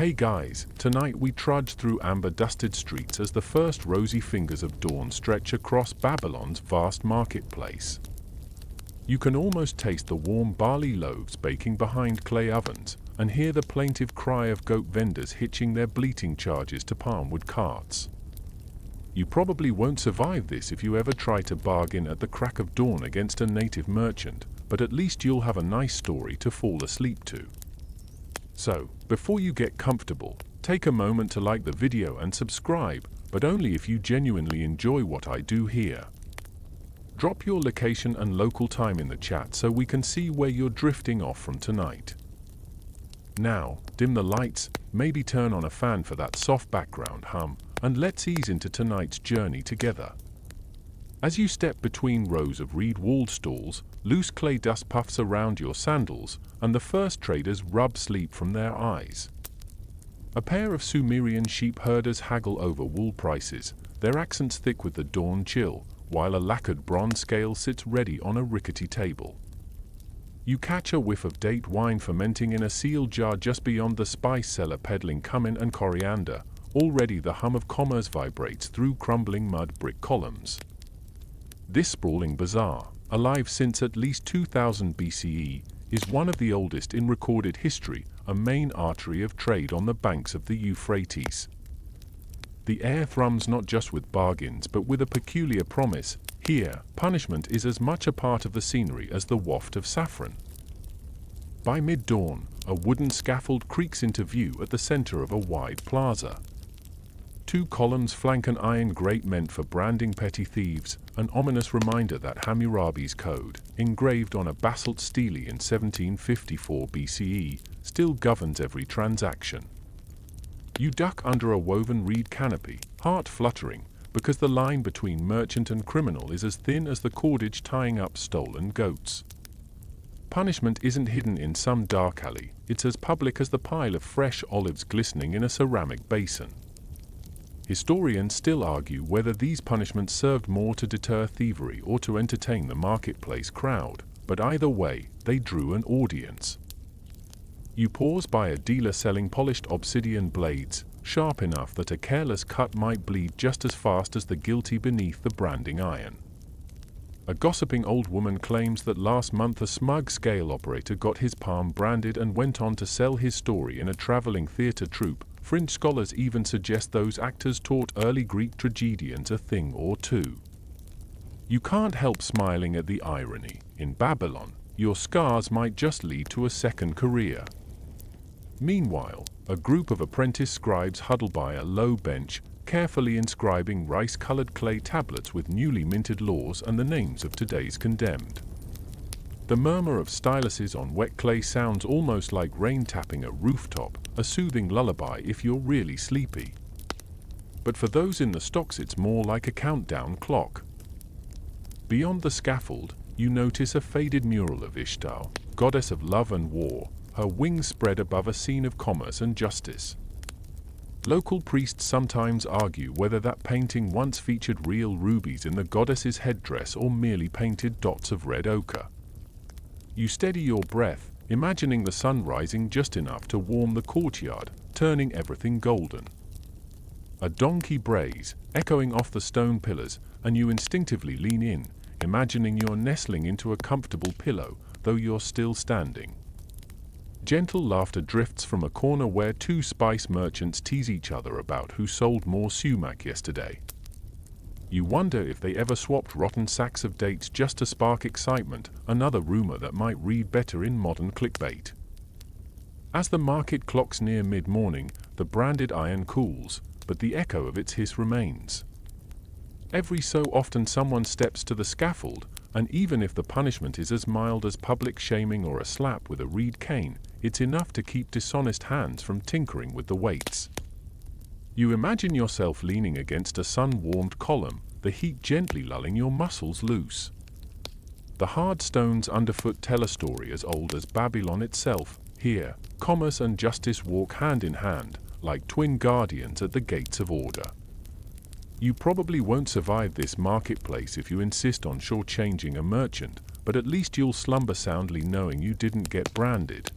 Hey guys, tonight we trudge through amber-dusted streets as the first rosy fingers of dawn stretch across Babylon's vast marketplace. You can almost taste the warm barley loaves baking behind clay ovens and hear the plaintive cry of goat vendors hitching their bleating charges to palmwood carts. You probably won't survive this if you ever try to bargain at the crack of dawn against a native merchant, but at least you'll have a nice story to fall asleep to. So, before you get comfortable, take a moment to like the video and subscribe, but only if you genuinely enjoy what I do here. Drop your location and local time in the chat so we can see where you're drifting off from tonight. Now, dim the lights, maybe turn on a fan for that soft background hum, and let's ease into tonight's journey together. As you step between rows of reed-walled stalls, loose clay dust puffs around your sandals, and the first traders rub sleep from their eyes. A pair of Sumerian sheep herders haggle over wool prices, their accents thick with the dawn chill, while a lacquered bronze scale sits ready on a rickety table. You catch a whiff of date wine fermenting in a sealed jar just beyond the spice cellar peddling cumin and coriander. Already the hum of commerce vibrates through crumbling mud brick columns. This sprawling bazaar, alive since at least 2000 BCE, is one of the oldest in recorded history, a main artery of trade on the banks of the Euphrates. The air thrums not just with bargains but with a peculiar promise. Here, punishment is as much a part of the scenery as the waft of saffron. By mid-dawn, a wooden scaffold creaks into view at the center of a wide plaza. Two columns flank an iron grate meant for branding petty thieves, an ominous reminder that Hammurabi's code, engraved on a basalt stele in 1754 BCE, still governs every transaction. You duck under a woven reed canopy, heart fluttering, because the line between merchant and criminal is as thin as the cordage tying up stolen goats. Punishment isn't hidden in some dark alley, it's as public as the pile of fresh olives glistening in a ceramic basin. Historians still argue whether these punishments served more to deter thievery or to entertain the marketplace crowd, but either way, they drew an audience. You pause by a dealer selling polished obsidian blades, sharp enough that a careless cut might bleed just as fast as the guilty beneath the branding iron. A gossiping old woman claims that last month a smug scale operator got his palm branded and went on to sell his story in a traveling theater troupe. Fringe scholars even suggest those actors taught early Greek tragedians a thing or two. You can't help smiling at the irony. In Babylon, your scars might just lead to a second career. Meanwhile, a group of apprentice scribes huddle by a low bench, carefully inscribing rice-colored clay tablets with newly minted laws and the names of today's condemned. The murmur of styluses on wet clay sounds almost like rain tapping a rooftop, a soothing lullaby if you're really sleepy. But for those in the stocks it's more like a countdown clock. Beyond the scaffold, you notice a faded mural of Ishtar, goddess of love and war, her wings spread above a scene of commerce and justice. Local priests sometimes argue whether that painting once featured real rubies in the goddess's headdress or merely painted dots of red ochre. You steady your breath, imagining the sun rising just enough to warm the courtyard, turning everything golden. A donkey brays, echoing off the stone pillars, and you instinctively lean in, imagining you're nestling into a comfortable pillow, though you're still standing. Gentle laughter drifts from a corner where two spice merchants tease each other about who sold more sumac yesterday. You wonder if they ever swapped rotten sacks of dates just to spark excitement, another rumor that might read better in modern clickbait. As the market clocks near mid-morning, the branded iron cools, but the echo of its hiss remains. Every so often someone steps to the scaffold, and even if the punishment is as mild as public shaming or a slap with a reed cane, it's enough to keep dishonest hands from tinkering with the weights. You imagine yourself leaning against a sun-warmed column, the heat gently lulling your muscles loose. The hard stones underfoot tell a story as old as Babylon itself. Here, commerce and justice walk hand in hand, like twin guardians at the gates of order. You probably won't survive this marketplace if you insist on shortchanging a merchant, but at least you'll slumber soundly knowing you didn't get branded.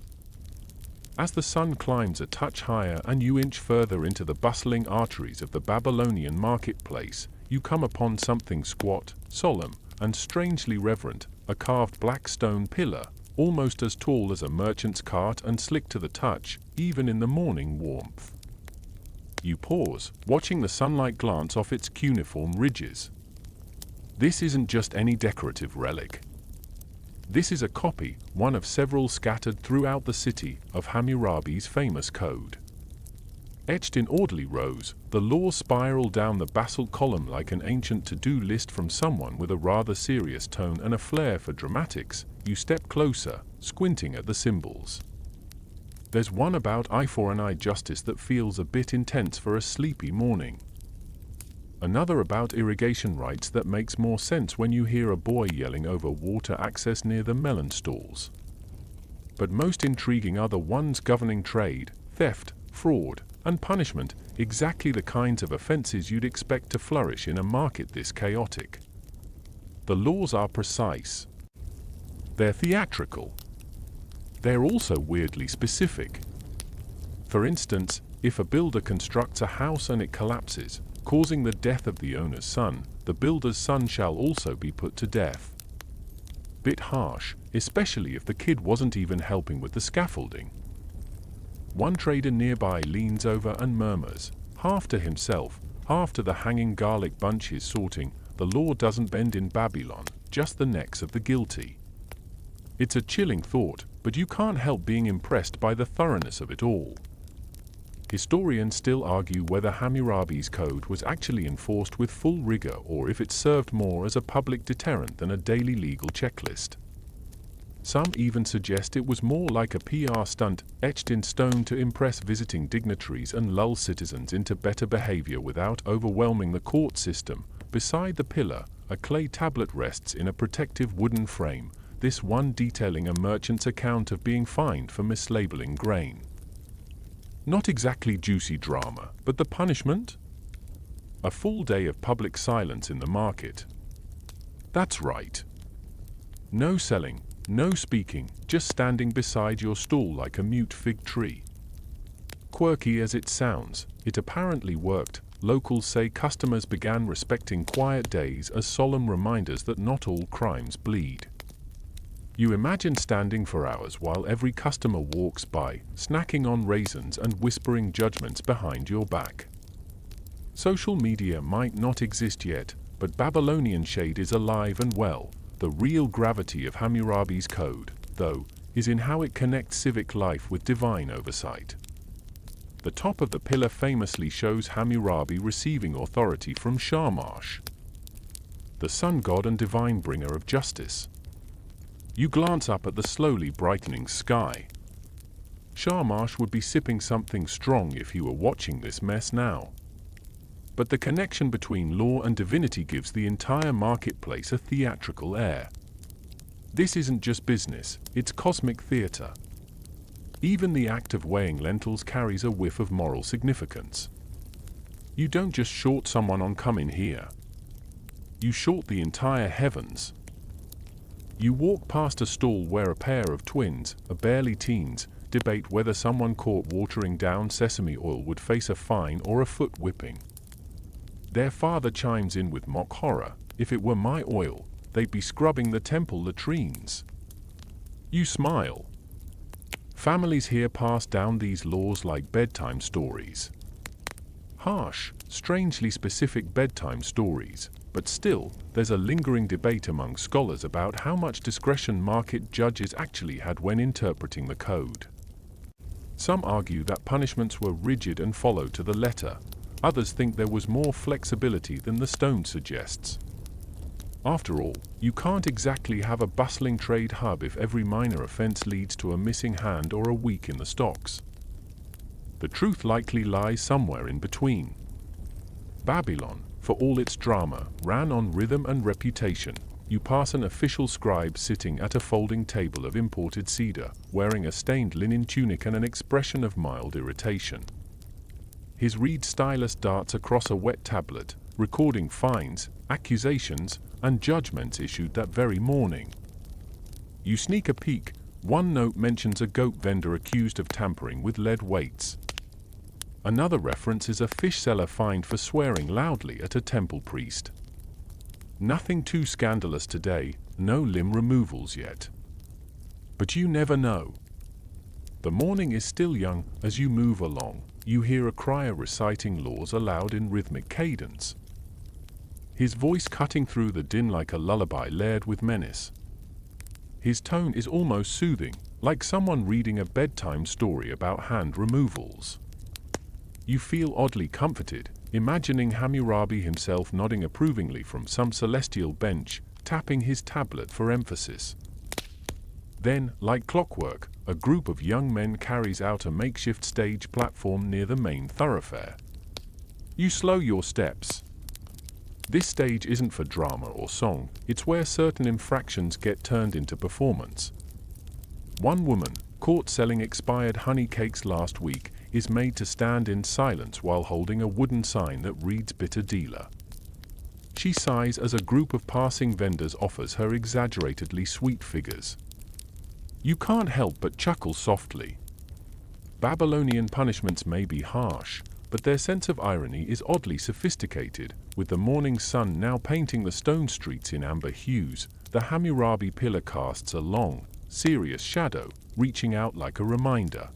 As the sun climbs a touch higher and you inch further into the bustling arteries of the Babylonian marketplace, you come upon something squat, solemn, and strangely reverent, a carved black stone pillar, almost as tall as a merchant's cart and slick to the touch, even in the morning warmth. You pause, watching the sunlight glance off its cuneiform ridges. This isn't just any decorative relic. This is a copy, one of several scattered throughout the city, of Hammurabi's famous code. Etched in orderly rows, the laws spiral down the basalt column like an ancient to-do list from someone with a rather serious tone and a flair for dramatics. You step closer, squinting at the symbols. There's one about eye for an eye justice that feels a bit intense for a sleepy morning. Another about irrigation rights that makes more sense when you hear a boy yelling over water access near the melon stalls. But most intriguing are the ones governing trade, theft, fraud, and punishment, exactly the kinds of offenses you'd expect to flourish in a market this chaotic. The laws are precise. They're theatrical. They're also weirdly specific. For instance, if a builder constructs a house and it collapses, causing the death of the owner's son, the builder's son shall also be put to death. Bit harsh, especially if the kid wasn't even helping with the scaffolding. One trader nearby leans over and murmurs, half to himself, half to the hanging garlic bunch he's sorting, "The law doesn't bend in Babylon, just the necks of the guilty." It's a chilling thought, but you can't help being impressed by the thoroughness of it all. Historians still argue whether Hammurabi's code was actually enforced with full rigor or if it served more as a public deterrent than a daily legal checklist. Some even suggest it was more like a PR stunt, etched in stone to impress visiting dignitaries and lull citizens into better behavior without overwhelming the court system. Beside the pillar, a clay tablet rests in a protective wooden frame, this one detailing a merchant's account of being fined for mislabeling grain. Not exactly juicy drama, but the punishment? A full day of public silence in the market. That's right. No selling, no speaking, just standing beside your stall like a mute fig tree. Quirky as it sounds, it apparently worked. Locals say customers began respecting quiet days as solemn reminders that not all crimes bleed. You imagine standing for hours while every customer walks by, snacking on raisins and whispering judgments behind your back. Social media might not exist yet, but Babylonian shade is alive and well. The real gravity of Hammurabi's code, though, is in how it connects civic life with divine oversight. The top of the pillar famously shows Hammurabi receiving authority from Shamash, the sun god and divine bringer of justice. You glance up at the slowly brightening sky. Shamash would be sipping something strong if he were watching this mess now. But the connection between law and divinity gives the entire marketplace a theatrical air. This isn't just business, it's cosmic theater. Even the act of weighing lentils carries a whiff of moral significance. You don't just short someone on "come in here." You short the entire heavens. You walk past a stall where a pair of twins, barely teens, debate whether someone caught watering down sesame oil would face a fine or a foot whipping. Their father chimes in with mock horror, "If it were my oil, they'd be scrubbing the temple latrines." You smile. Families here pass down these laws like bedtime stories. Harsh, strangely specific bedtime stories, but still, there's a lingering debate among scholars about how much discretion market judges actually had when interpreting the code. Some argue that punishments were rigid and followed to the letter. Others think there was more flexibility than the stone suggests. After all, you can't exactly have a bustling trade hub if every minor offense leads to a missing hand or a week in the stocks. The truth likely lies somewhere in between. Babylon, for all its drama, ran on rhythm and reputation. You pass an official scribe sitting at a folding table of imported cedar, wearing a stained linen tunic and an expression of mild irritation. His reed stylus darts across a wet tablet, recording fines, accusations, and judgments issued that very morning. You sneak a peek, One note mentions a goat vendor accused of tampering with lead weights. Another reference is a fish seller fined for swearing loudly at a temple priest. Nothing too scandalous today, no limb removals yet. But you never know. The morning is still young. As you move along, you hear a crier reciting laws aloud in rhythmic cadence. His voice cutting through the din like a lullaby layered with menace. His tone is almost soothing, like someone reading a bedtime story about hand removals. You feel oddly comforted, imagining Hammurabi himself nodding approvingly from some celestial bench, tapping his tablet for emphasis. Then, like clockwork, a group of young men carries out a makeshift stage platform near the main thoroughfare. You slow your steps. This stage isn't for drama or song, it's where certain infractions get turned into performance. One woman, caught selling expired honey cakes last week, is made to stand in silence while holding a wooden sign that reads "Bitter Dealer." She sighs as a group of passing vendors offers her exaggeratedly sweet figures. You can't help but chuckle softly. Babylonian punishments may be harsh, but their sense of irony is oddly sophisticated. With the morning sun now painting the stone streets in amber hues, the Hammurabi pillar casts a long, serious shadow, reaching out like a reminder.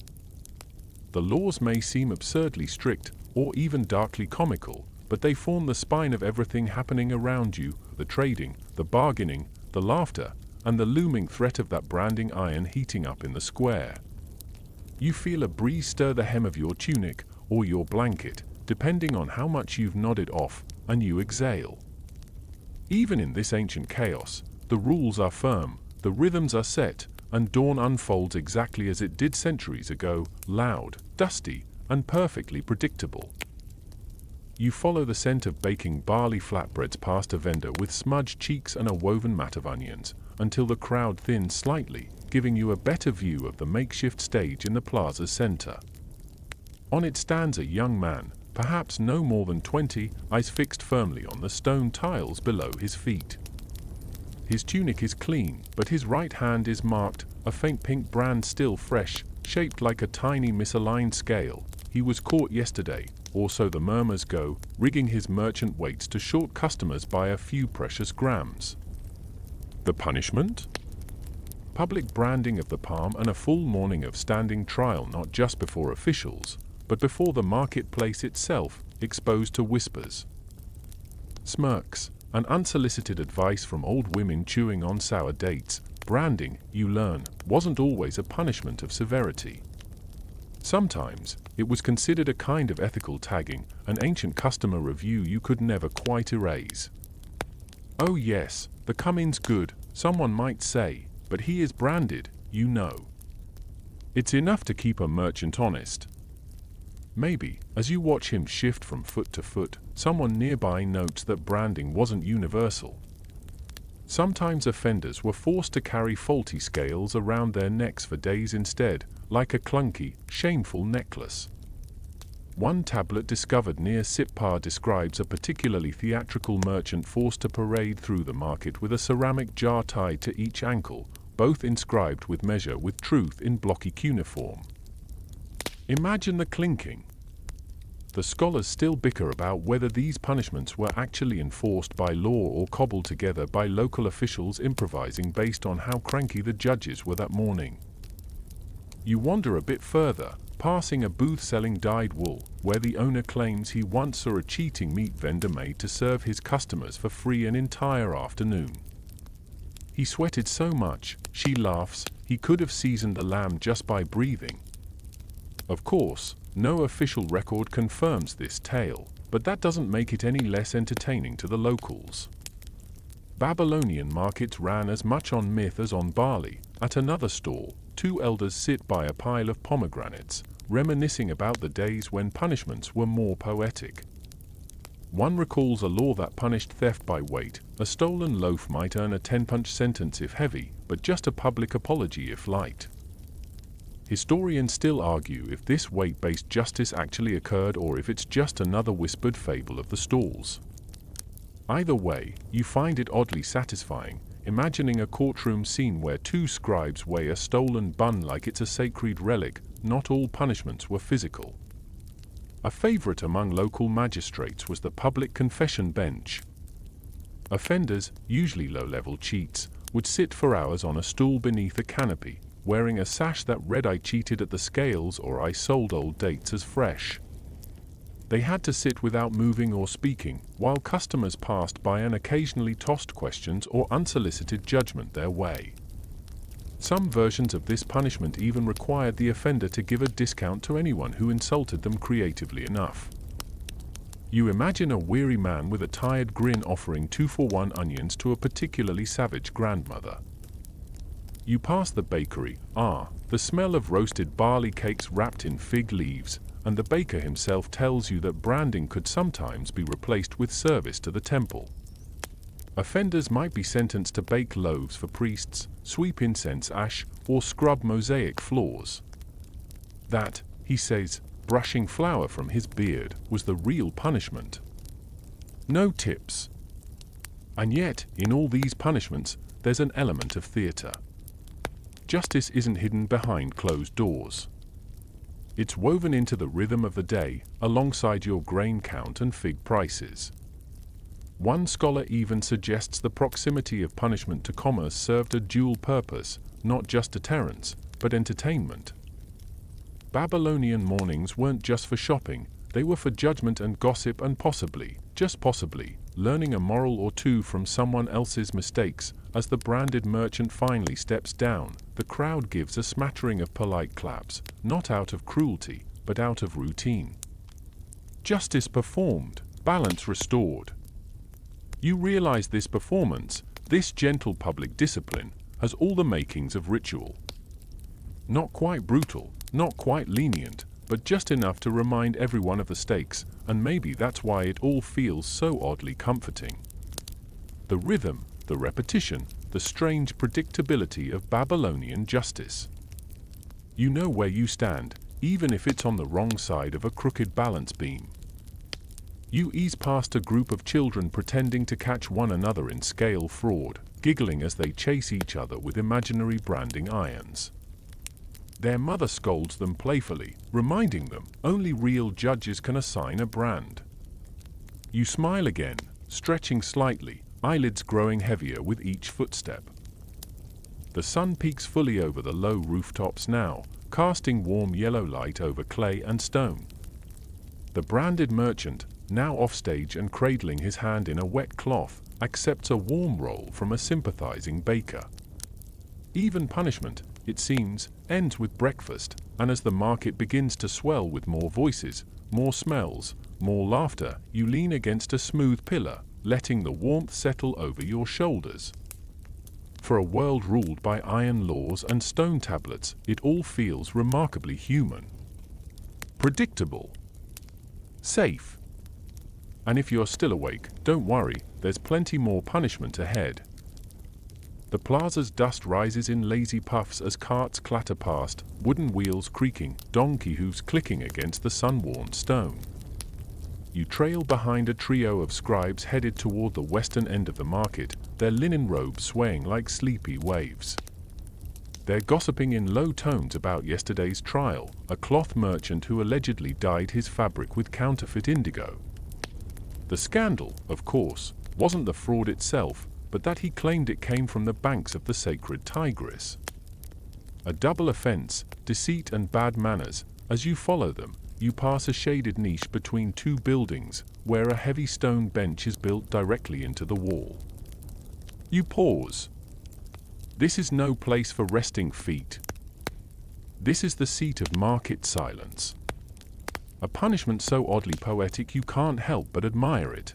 The laws may seem absurdly strict, or even darkly comical, but they form the spine of everything happening around you: the trading, the bargaining, the laughter, and the looming threat of that branding iron heating up in the square. You feel a breeze stir the hem of your tunic, or your blanket, depending on how much you've nodded off, and you exhale. Even in this ancient chaos, the rules are firm, the rhythms are set, and dawn unfolds exactly as it did centuries ago, loud, dusty, and perfectly predictable. You follow the scent of baking barley flatbreads past a vendor with smudged cheeks and a woven mat of onions, until the crowd thins slightly, giving you a better view of the makeshift stage in the plaza's center. On it stands a young man, perhaps no more than 20, eyes fixed firmly on the stone tiles below his feet. His tunic is clean, but his right hand is marked, a faint pink brand still fresh, shaped like a tiny misaligned scale. He was caught yesterday, or so the murmurs go, rigging his merchant weights to short customers by a few precious grams. The punishment? Public branding of the palm and a full morning of standing trial, not just before officials, but before the marketplace itself, exposed to whispers, smirks, and unsolicited advice from old women chewing on sour dates. Branding, you learn, wasn't always a punishment of severity. Sometimes, it was considered a kind of ethical tagging, an ancient customer review you could never quite erase. Oh yes, the cumin's good, someone might say, but he is branded, you know. It's enough to keep a merchant honest. Maybe, as you watch him shift from foot to foot, someone nearby notes that branding wasn't universal. Sometimes offenders were forced to carry faulty scales around their necks for days instead, like a clunky, shameful necklace. One tablet discovered near Sipar describes a particularly theatrical merchant forced to parade through the market with a ceramic jar tied to each ankle, both inscribed with measure with truth in blocky cuneiform. Imagine the clinking. The scholars still bicker about whether these punishments were actually enforced by law or cobbled together by local officials improvising based on how cranky the judges were that morning. You wander a bit further, passing a booth selling dyed wool, where the owner claims he once saw a cheating meat vendor made to serve his customers for free an entire afternoon. He sweated so much, she laughs, he could have seasoned a lamb just by breathing. Of course, no official record confirms this tale, but that doesn't make it any less entertaining to the locals. Babylonian markets ran as much on myth as on barley. At another stall, two elders sit by a pile of pomegranates, reminiscing about the days when punishments were more poetic. One recalls a law that punished theft by weight. A stolen loaf might earn a 10-punch sentence if heavy, but just a public apology if light. Historians still argue if this weight-based justice actually occurred or if it's just another whispered fable of the stalls. Either way, you find it oddly satisfying, imagining a courtroom scene where two scribes weigh a stolen bun like it's a sacred relic. Not all punishments were physical. A favorite among local magistrates was the public confession bench. Offenders, usually low-level cheats, would sit for hours on a stool beneath a canopy, wearing a sash that read "I cheated at the scales" or "I sold old dates as fresh." They had to sit without moving or speaking, while customers passed by and occasionally tossed questions or unsolicited judgment their way. Some versions of this punishment even required the offender to give a discount to anyone who insulted them creatively enough. You imagine a weary man with a tired grin offering 2-for-1 onions to a particularly savage grandmother. You pass the bakery, the smell of roasted barley cakes wrapped in fig leaves, and the baker himself tells you that branding could sometimes be replaced with service to the temple. Offenders might be sentenced to bake loaves for priests, sweep incense ash, or scrub mosaic floors. That, he says, brushing flour from his beard, was the real punishment. No tips. And yet, in all these punishments, there's an element of theatre. Justice isn't hidden behind closed doors. It's woven into the rhythm of the day, alongside your grain count and fig prices. One scholar even suggests the proximity of punishment to commerce served a dual purpose, not just deterrence, but entertainment. Babylonian mornings weren't just for shopping, they were for judgment and gossip and possibly, just possibly, learning a moral or two from someone else's mistakes. As the branded merchant finally steps down, the crowd gives a smattering of polite claps, not out of cruelty, but out of routine. Justice performed, balance restored. You realize this performance, this gentle public discipline, has all the makings of ritual. Not quite brutal, not quite lenient, but just enough to remind everyone of the stakes, and maybe that's why it all feels so oddly comforting. The rhythm, the repetition, the strange predictability of Babylonian justice. You know where you stand, even if it's on the wrong side of a crooked balance beam. You ease past a group of children pretending to catch one another in scale fraud, giggling as they chase each other with imaginary branding irons. Their mother scolds them playfully, reminding them only real judges can assign a brand. You smile again, stretching slightly, eyelids growing heavier with each footstep. The sun peeks fully over the low rooftops now, casting warm yellow light over clay and stone. The branded merchant, now offstage and cradling his hand in a wet cloth, accepts a warm roll from a sympathizing baker. Even punishment, it seems, ends with breakfast, and as the market begins to swell with more voices, more smells, more laughter, you lean against a smooth pillar, letting the warmth settle over your shoulders. For a world ruled by iron laws and stone tablets, it all feels remarkably human. Predictable. Safe. And if you're still awake, don't worry, there's plenty more punishment ahead. The plaza's dust rises in lazy puffs as carts clatter past, wooden wheels creaking, donkey hooves clicking against the sun-warmed stone. You trail behind a trio of scribes headed toward the western end of the market, their linen robes swaying like sleepy waves. They're gossiping in low tones about yesterday's trial, a cloth merchant who allegedly dyed his fabric with counterfeit indigo. The scandal, of course, wasn't the fraud itself, but that he claimed it came from the banks of the sacred Tigris. A double offense, deceit and bad manners. As you follow them, you pass a shaded niche between two buildings, where a heavy stone bench is built directly into the wall. You pause. This is no place for resting feet. This is the seat of market silence. A punishment so oddly poetic you can't help but admire it.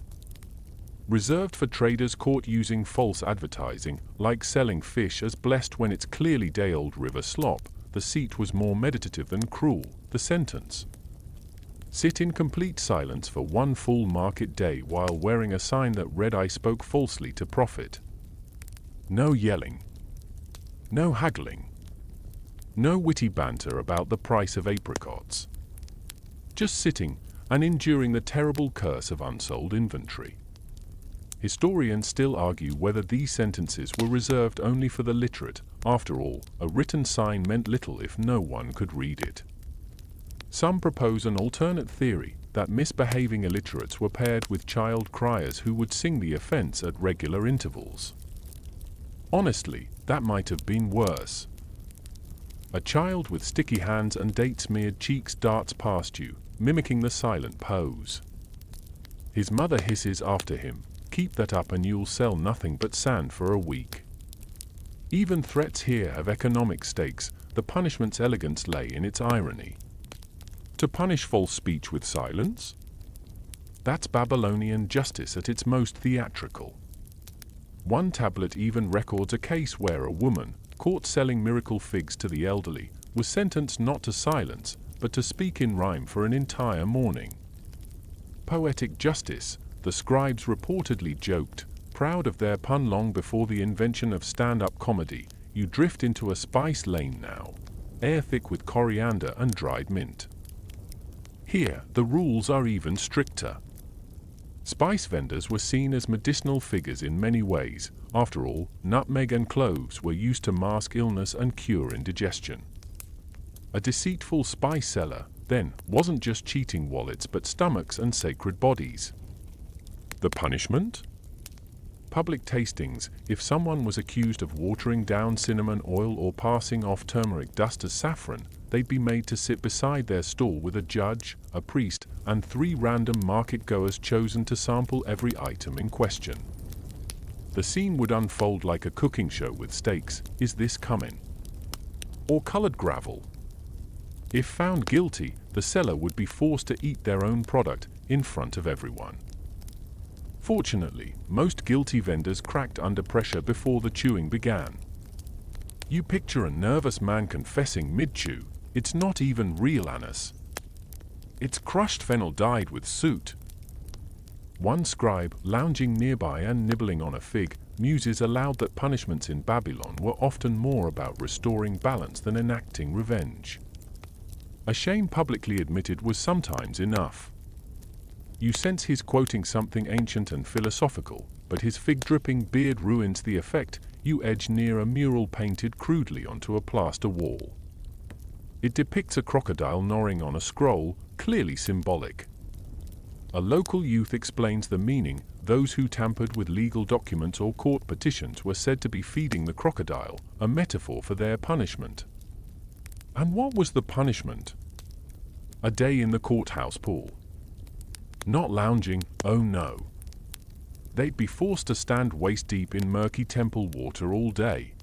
Reserved for traders caught using false advertising, like selling fish as blessed when it's clearly day-old river slop, the seat was more meditative than cruel, the sentence. Sit in complete silence for one full market day while wearing a sign that read "I spoke falsely to profit." No yelling. No haggling. No witty banter about the price of apricots. Just sitting and enduring the terrible curse of unsold inventory. Historians still argue whether these sentences were reserved only for the literate. After all, a written sign meant little if no one could read it. Some propose an alternate theory, that misbehaving illiterates were paired with child criers who would sing the offense at regular intervals. Honestly, that might have been worse. A child with sticky hands and date-smeared cheeks darts past you, mimicking the silent pose. His mother hisses after him, "Keep that up and you'll sell nothing but sand for a week." Even threats here have economic stakes. The punishment's elegance lay in its irony. To punish false speech with silence? That's Babylonian justice at its most theatrical. One tablet even records a case where a woman, caught selling miracle figs to the elderly, was sentenced not to silence, but to speak in rhyme for an entire morning. Poetic justice, the scribes reportedly joked, proud of their pun long before the invention of stand-up comedy. You drift into a spice lane now, air thick with coriander and dried mint. Here, the rules are even stricter. Spice vendors were seen as medicinal figures in many ways. After all, nutmeg and cloves were used to mask illness and cure indigestion. A deceitful spice seller, then, wasn't just cheating wallets but stomachs and sacred bodies. The punishment? Public tastings. If someone was accused of watering down cinnamon oil or passing off turmeric dust as saffron, they'd be made to sit beside their stall with a judge, a priest, and 3 random market-goers chosen to sample every item in question. The scene would unfold like a cooking show with stakes. Is this coming? Or colored gravel? If found guilty, the seller would be forced to eat their own product in front of everyone. Fortunately, most guilty vendors cracked under pressure before the chewing began. You picture a nervous man confessing mid-chew. It's not even real anise. It's crushed fennel dyed with soot. One scribe, lounging nearby and nibbling on a fig, muses aloud that punishments in Babylon were often more about restoring balance than enacting revenge. A shame publicly admitted was sometimes enough. You sense he's quoting something ancient and philosophical, but his fig-dripping beard ruins the effect. You edge near a mural painted crudely onto a plaster wall. It depicts a crocodile gnawing on a scroll, clearly symbolic. A local youth explains the meaning. Those who tampered with legal documents or court petitions were said to be feeding the crocodile, a metaphor for their punishment. And what was the punishment? A day in the courthouse pool. Not lounging, oh no. They'd be forced to stand waist-deep in murky temple water all day.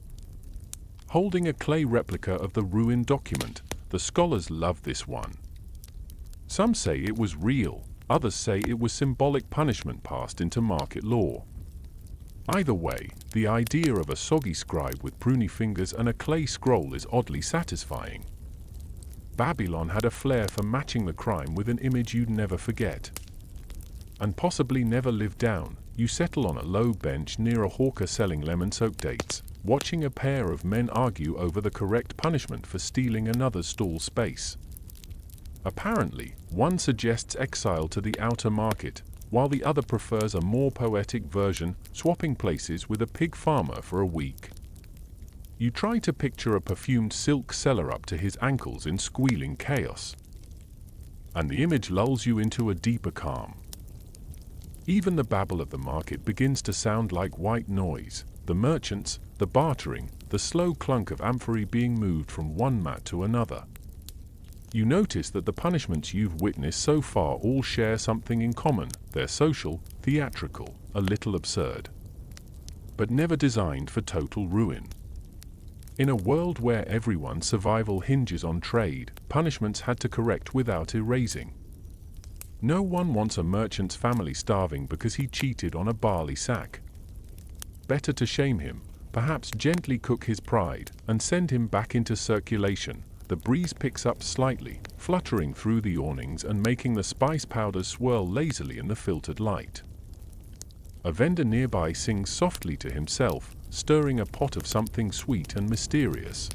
Holding a clay replica of the ruined document, the scholars love this one. Some say it was real, others say it was symbolic punishment passed into market law. Either way, the idea of a soggy scribe with pruny fingers and a clay scroll is oddly satisfying. Babylon had a flair for matching the crime with an image you'd never forget. And possibly never live down. You settle on a low bench near a hawker selling lemon-soaked dates, watching a pair of men argue over the correct punishment for stealing another's stall space. Apparently, one suggests exile to the outer market, while the other prefers a more poetic version, swapping places with a pig farmer for a week. You try to picture a perfumed silk seller up to his ankles in squealing chaos. And the image lulls you into a deeper calm. Even the babble of the market begins to sound like white noise. The merchants, the bartering, the slow clunk of amphorae being moved from one mat to another. You notice that the punishments you've witnessed so far all share something in common. They're social, theatrical, a little absurd. But never designed for total ruin. In a world where everyone's survival hinges on trade, punishments had to correct without erasing. No one wants a merchant's family starving because he cheated on a barley sack. Better to shame him, perhaps gently cook his pride, and send him back into circulation. The breeze picks up slightly, fluttering through the awnings and making the spice powders swirl lazily in the filtered light. A vendor nearby sings softly to himself, stirring a pot of something sweet and mysterious.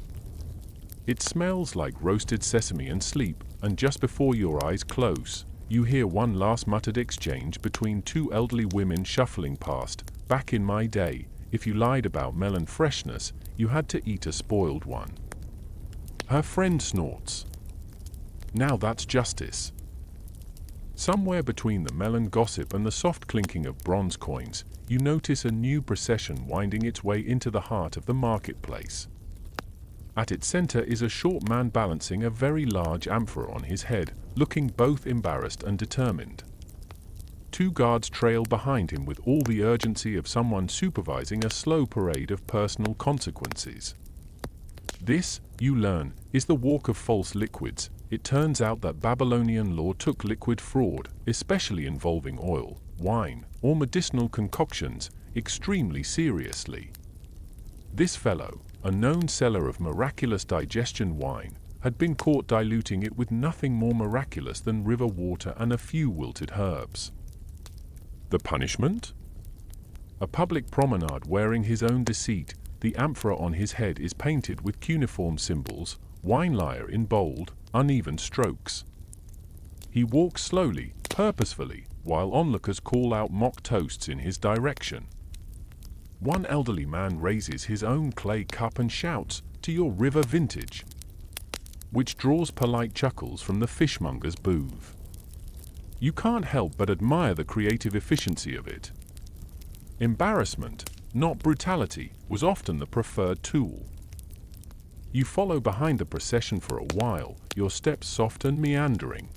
It smells like roasted sesame and sleep, and just before your eyes close, you hear one last muttered exchange between two elderly women shuffling past. Back in my day, if you lied about melon freshness, you had to eat a spoiled one. Her friend snorts. Now that's justice. Somewhere between the melon gossip and the soft clinking of bronze coins, you notice a new procession winding its way into the heart of the marketplace. At its center is a short man balancing a very large amphora on his head, looking both embarrassed and determined. Two guards trail behind him with all the urgency of someone supervising a slow parade of personal consequences. This, you learn, is the walk of false liquids. It turns out that Babylonian law took liquid fraud, especially involving oil, wine, or medicinal concoctions, extremely seriously. This fellow, a known seller of miraculous digestion wine, had been caught diluting it with nothing more miraculous than river water and a few wilted herbs. The punishment? A public promenade wearing his own deceit. The amphora on his head is painted with cuneiform symbols, wine lyre in bold, uneven strokes. He walks slowly, purposefully, while onlookers call out mock toasts in his direction. One elderly man raises his own clay cup and shouts, "To your river vintage," which draws polite chuckles from the fishmonger's booth. You can't help but admire the creative efficiency of it. Embarrassment, not brutality, was often the preferred tool. You follow behind the procession for a while, your steps soft and meandering.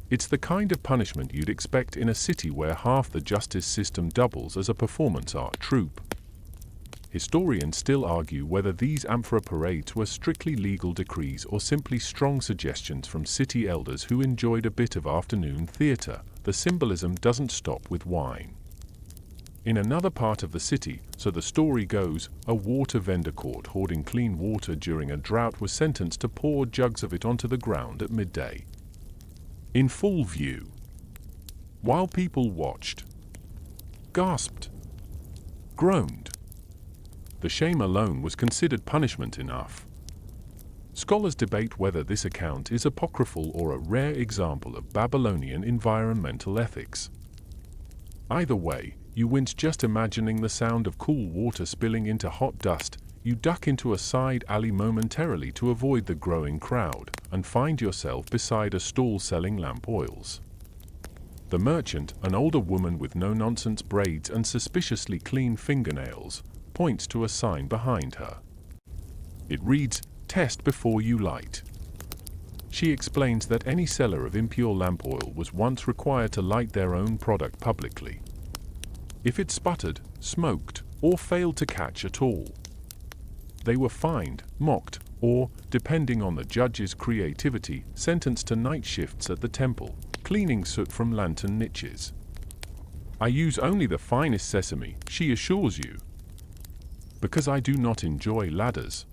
It's the kind of punishment you'd expect in a city where half the justice system doubles as a performance art troupe. Historians still argue whether these amphora parades were strictly legal decrees or simply strong suggestions from city elders who enjoyed a bit of afternoon theater. The symbolism doesn't stop with wine. In another part of the city, so the story goes, a water vendor caught hoarding clean water during a drought was sentenced to pour jugs of it onto the ground at midday, in full view. While people watched, gasped, groaned. The shame alone was considered punishment enough. Scholars debate whether this account is apocryphal or a rare example of Babylonian environmental ethics. Either way, you wince just imagining the sound of cool water spilling into hot dust. You duck into a side alley momentarily to avoid the growing crowd, and find yourself beside a stall selling lamp oils. The merchant, an older woman with no-nonsense braids and suspiciously clean fingernails, points to a sign behind her. It reads, "Test before you light." She explains that any seller of impure lamp oil was once required to light their own product publicly. If it sputtered, smoked, or failed to catch at all, they were fined, mocked, or, depending on the judge's creativity, sentenced to night shifts at the temple, cleaning soot from lantern niches. "I use only the finest sesame," she assures you, "because I do not enjoy ladders."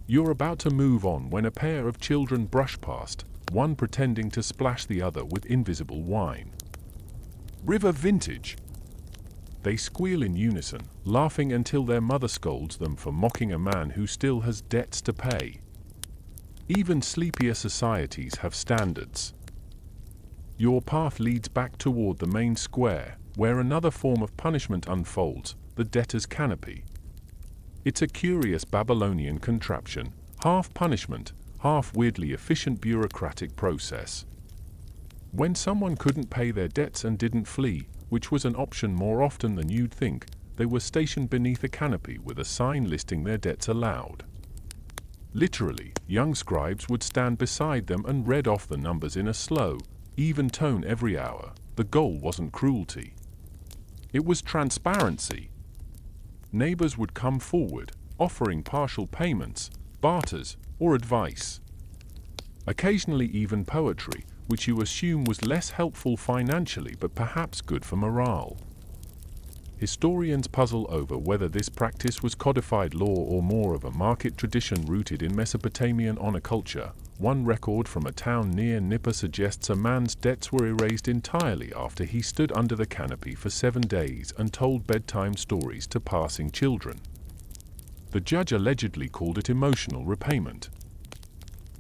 You're about to move on when a pair of children brush past, one pretending to splash the other with invisible wine. "River vintage!" They squeal in unison, laughing until their mother scolds them for mocking a man who still has debts to pay. Even sleepier societies have standards. Your path leads back toward the main square, where another form of punishment unfolds, the debtor's canopy. It's a curious Babylonian contraption, half punishment, half weirdly efficient bureaucratic process. When someone couldn't pay their debts and didn't flee, which was an option more often than you'd think, they were stationed beneath a canopy with a sign listing their debts aloud. Literally, young scribes would stand beside them and read off the numbers in a slow, even tone every hour. The goal wasn't cruelty. It was transparency. Neighbors would come forward, offering partial payments, barters, or advice. Occasionally even poetry, which you assume was less helpful financially but perhaps good for morale. Historians puzzle over whether this practice was codified law or more of a market tradition rooted in Mesopotamian honor culture. One record from a town near Nippa suggests a man's debts were erased entirely after he stood under the canopy for 7 days and told bedtime stories to passing children. The judge allegedly called it emotional repayment.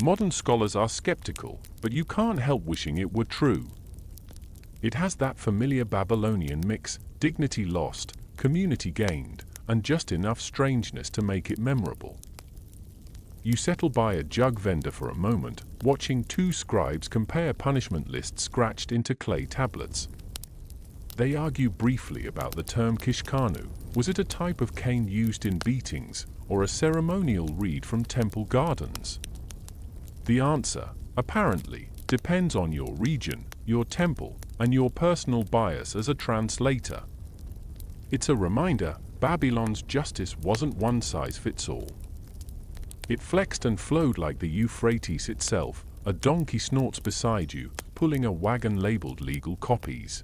Modern scholars are skeptical, but you can't help wishing it were true. It has that familiar Babylonian mix, dignity lost, community gained, and just enough strangeness to make it memorable. You settle by a jug vendor for a moment, watching two scribes compare punishment lists scratched into clay tablets. They argue briefly about the term kishkanu. Was it a type of cane used in beatings, or a ceremonial reed from temple gardens? The answer, apparently, depends on your region, your temple, and your personal bias as a translator. It's a reminder, Babylon's justice wasn't one size fits all. It flexed and flowed like the Euphrates itself. A donkey snorts beside you, pulling a wagon labeled legal copies.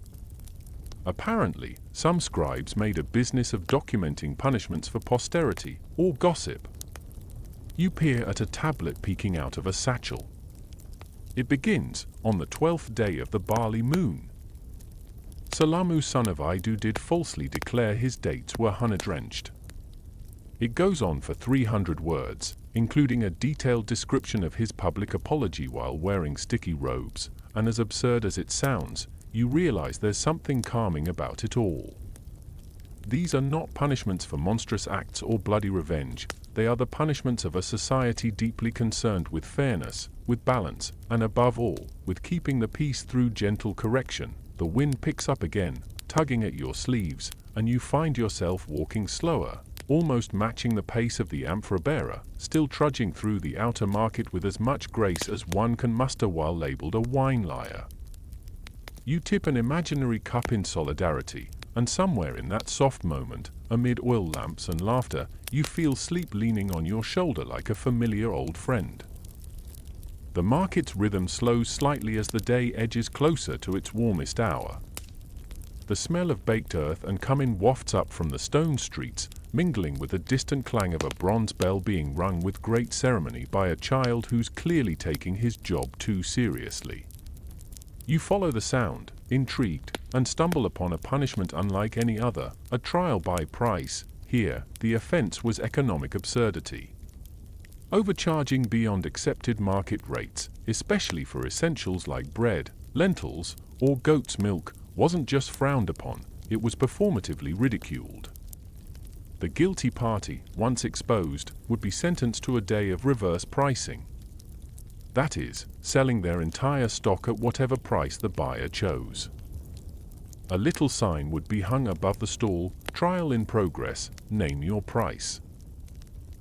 Apparently, some scribes made a business of documenting punishments for posterity, or gossip. You peer at a tablet peeking out of a satchel. It begins on the 12th day of the barley moon. Salamu son of Idu did falsely declare his dates were honey-drenched. It goes on for 300 words, including a detailed description of his public apology while wearing sticky robes, and as absurd as it sounds, you realize there's something calming about it all. These are not punishments for monstrous acts or bloody revenge, they are the punishments of a society deeply concerned with fairness, with balance, and above all, with keeping the peace through gentle correction. The wind picks up again, tugging at your sleeves, and you find yourself walking slower, almost matching the pace of the amphora-bearer, still trudging through the outer market with as much grace as one can muster while labeled a wine liar. You tip an imaginary cup in solidarity, and somewhere in that soft moment, amid oil lamps and laughter, you feel sleep leaning on your shoulder like a familiar old friend. The market's rhythm slows slightly as the day edges closer to its warmest hour. The smell of baked earth and cumin wafts up from the stone streets, mingling with the distant clang of a bronze bell being rung with great ceremony by a child who's clearly taking his job too seriously. You follow the sound, intrigued, and stumble upon a punishment unlike any other, a trial by price. Here, the offense was economic absurdity. Overcharging beyond accepted market rates, especially for essentials like bread, lentils, or goat's milk, wasn't just frowned upon, it was performatively ridiculed. The guilty party, once exposed, would be sentenced to a day of reverse pricing. That is, selling their entire stock at whatever price the buyer chose. A little sign would be hung above the stall, trial in progress, name your price.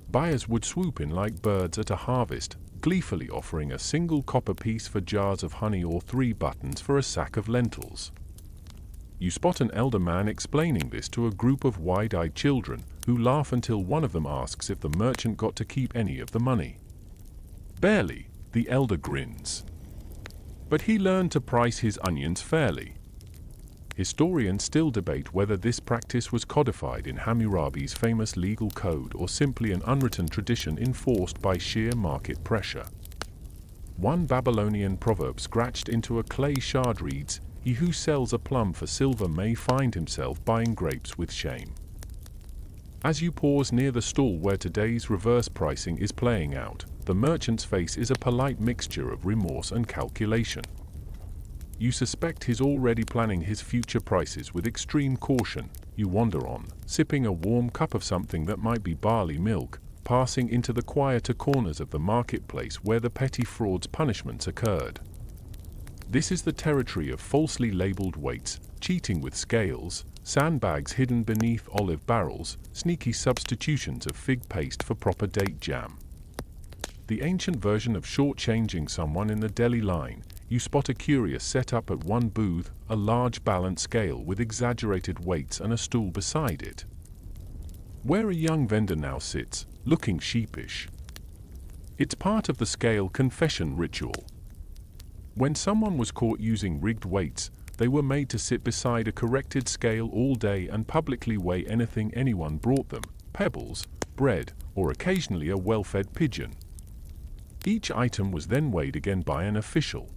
Buyers would swoop in like birds at a harvest, gleefully offering a single copper piece for jars of honey or 3 buttons for a sack of lentils. You spot an elder man explaining this to a group of wide-eyed children, who laugh until one of them asks if the merchant got to keep any of the money. Barely, the elder grins. But he learned to price his onions fairly. Historians still debate whether this practice was codified in Hammurabi's famous legal code or simply an unwritten tradition enforced by sheer market pressure. One Babylonian proverb scratched into a clay shard reads, "He who sells a plum for silver may find himself buying grapes with shame." As you pause near the stall where today's reverse pricing is playing out, the merchant's face is a polite mixture of remorse and calculation. You suspect he's already planning his future prices with extreme caution. You wander on, sipping a warm cup of something that might be barley milk, passing into the quieter corners of the marketplace where the petty fraud's punishments occurred. This is the territory of falsely labeled weights, cheating with scales, sandbags hidden beneath olive barrels, sneaky substitutions of fig paste for proper date jam. The ancient version of shortchanging someone in the deli line. You spot a curious setup at one booth, a large balance scale with exaggerated weights and a stool beside it. Where a young vendor now sits, looking sheepish. It's part of the scale confession ritual. When someone was caught using rigged weights, they were made to sit beside a corrected scale all day and publicly weigh anything anyone brought them, pebbles, bread, or occasionally a well-fed pigeon. Each item was then weighed again by an official.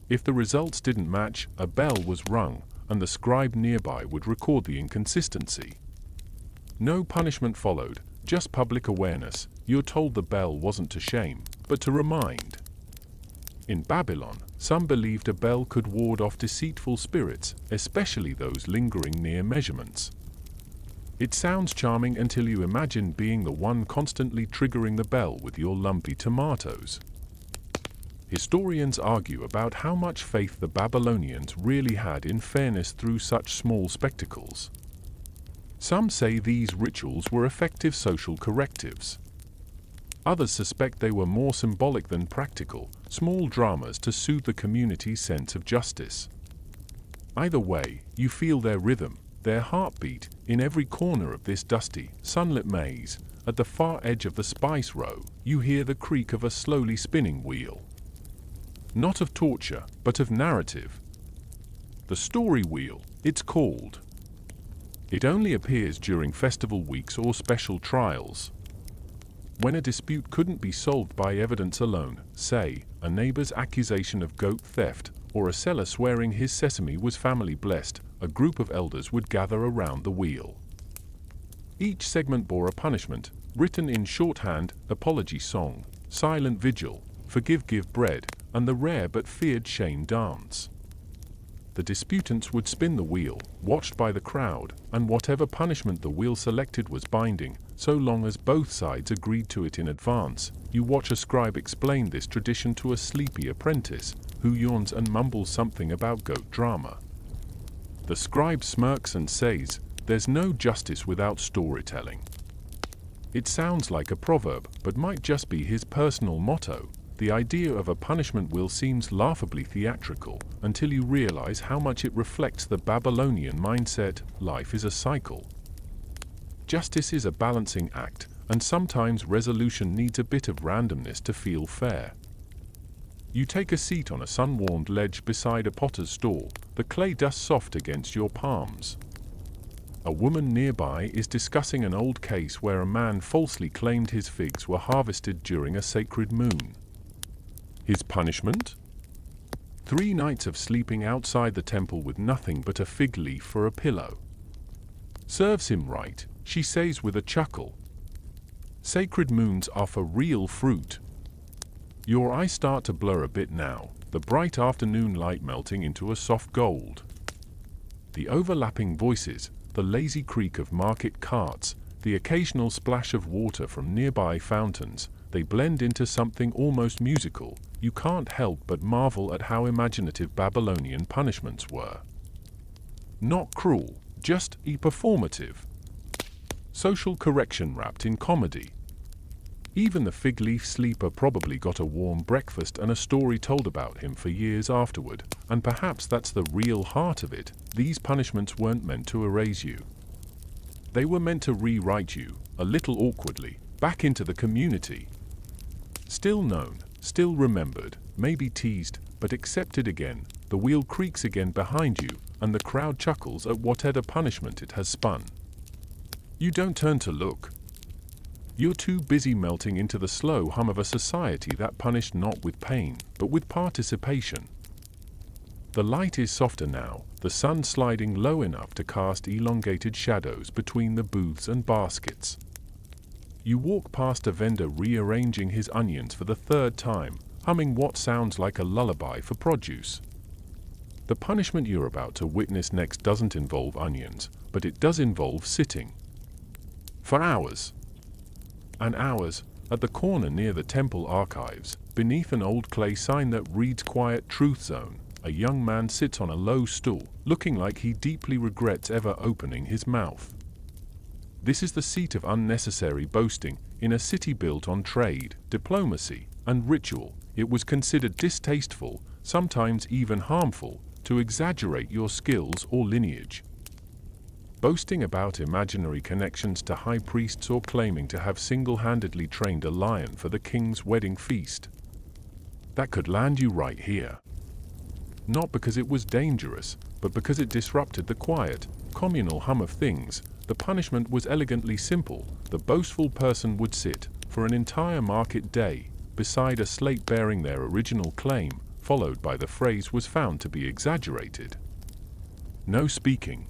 If the results didn't match, a bell was rung, and the scribe nearby would record the inconsistency. No punishment followed, just public awareness. You're told the bell wasn't to shame, but to remind. In Babylon, some believed a bell could ward off deceitful spirits, especially those lingering near measurements. It sounds charming until you imagine being the one constantly triggering the bell with your lumpy tomatoes. Historians argue about how much faith the Babylonians really had in fairness through such small spectacles. Some say these rituals were effective social correctives. Others suspect they were more symbolic than practical, small dramas to soothe the community's sense of justice. Either way, you feel their rhythm, their heartbeat, in every corner of this dusty, sunlit maze. At the far edge of the spice row, you hear the creak of a slowly spinning wheel. Not of torture, but of narrative. The story wheel, it's called. It only appears during festival weeks or special trials. When a dispute couldn't be solved by evidence alone, say, a neighbor's accusation of goat theft, or a seller swearing his sesame was family blessed, a group of elders would gather around the wheel. Each segment bore a punishment, written in shorthand, apology song, silent vigil, forgive give bread, and the rare but feared shame dance. The disputants would spin the wheel, watched by the crowd, and whatever punishment the wheel selected was binding, so long as both sides agreed to it in advance. You watch a scribe explain this tradition to a sleepy apprentice, who yawns and mumbles something about goat drama. The scribe smirks and says, "There's no justice without storytelling." It sounds like a proverb, but might just be his personal motto. The idea of a punishment wheel seems laughably theatrical, until you realize how much it reflects the Babylonian mindset: life is a cycle. Justice is a balancing act, and sometimes resolution needs a bit of randomness to feel fair. You take a seat on a sun-warmed ledge beside a potter's stall, the clay dust soft against your palms. A woman nearby is discussing an old case where a man falsely claimed his figs were harvested during a sacred moon. His punishment? 3 nights of sleeping outside the temple with nothing but a fig leaf for a pillow. Serves him right, she says with a chuckle. Sacred moons are for real fruit. Your eyes start to blur a bit now, the bright afternoon light melting into a soft gold. The overlapping voices, the lazy creak of market carts, the occasional splash of water from nearby fountains, they blend into something almost musical. You can't help but marvel at how imaginative Babylonian punishments were. Not cruel, just performative. Social correction wrapped in comedy. Even the fig leaf sleeper probably got a warm breakfast and a story told about him for years afterward, and perhaps that's the real heart of it. These punishments weren't meant to erase you. They were meant to rewrite you, a little awkwardly, back into the community. Still known, still remembered, maybe teased, but accepted again. The wheel creaks again behind you, and the crowd chuckles at whatever punishment it has spun. You don't turn to look. You're too busy melting into the slow hum of a society that punished not with pain, but with participation. The light is softer now, the sun sliding low enough to cast elongated shadows between the booths and baskets. You walk past a vendor rearranging his onions for the 3rd time, humming what sounds like a lullaby for produce. The punishment you're about to witness next doesn't involve onions, but it does involve sitting. For hours. And hours, at the corner near the temple archives, beneath an old clay sign that reads Quiet Truth Zone, a young man sits on a low stool, looking like he deeply regrets ever opening his mouth. This is the seat of unnecessary boasting. In a city built on trade, diplomacy, and ritual, it was considered distasteful, sometimes even harmful, to exaggerate your skills or lineage. Boasting about imaginary connections to high priests or claiming to have single-handedly trained a lion for the king's wedding feast. That could land you right here. Not because it was dangerous, but because it disrupted the quiet, communal hum of things. The punishment was elegantly simple. The boastful person would sit, for an entire market day, beside a slate bearing their original claim, followed by the phrase was found to be exaggerated. No speaking.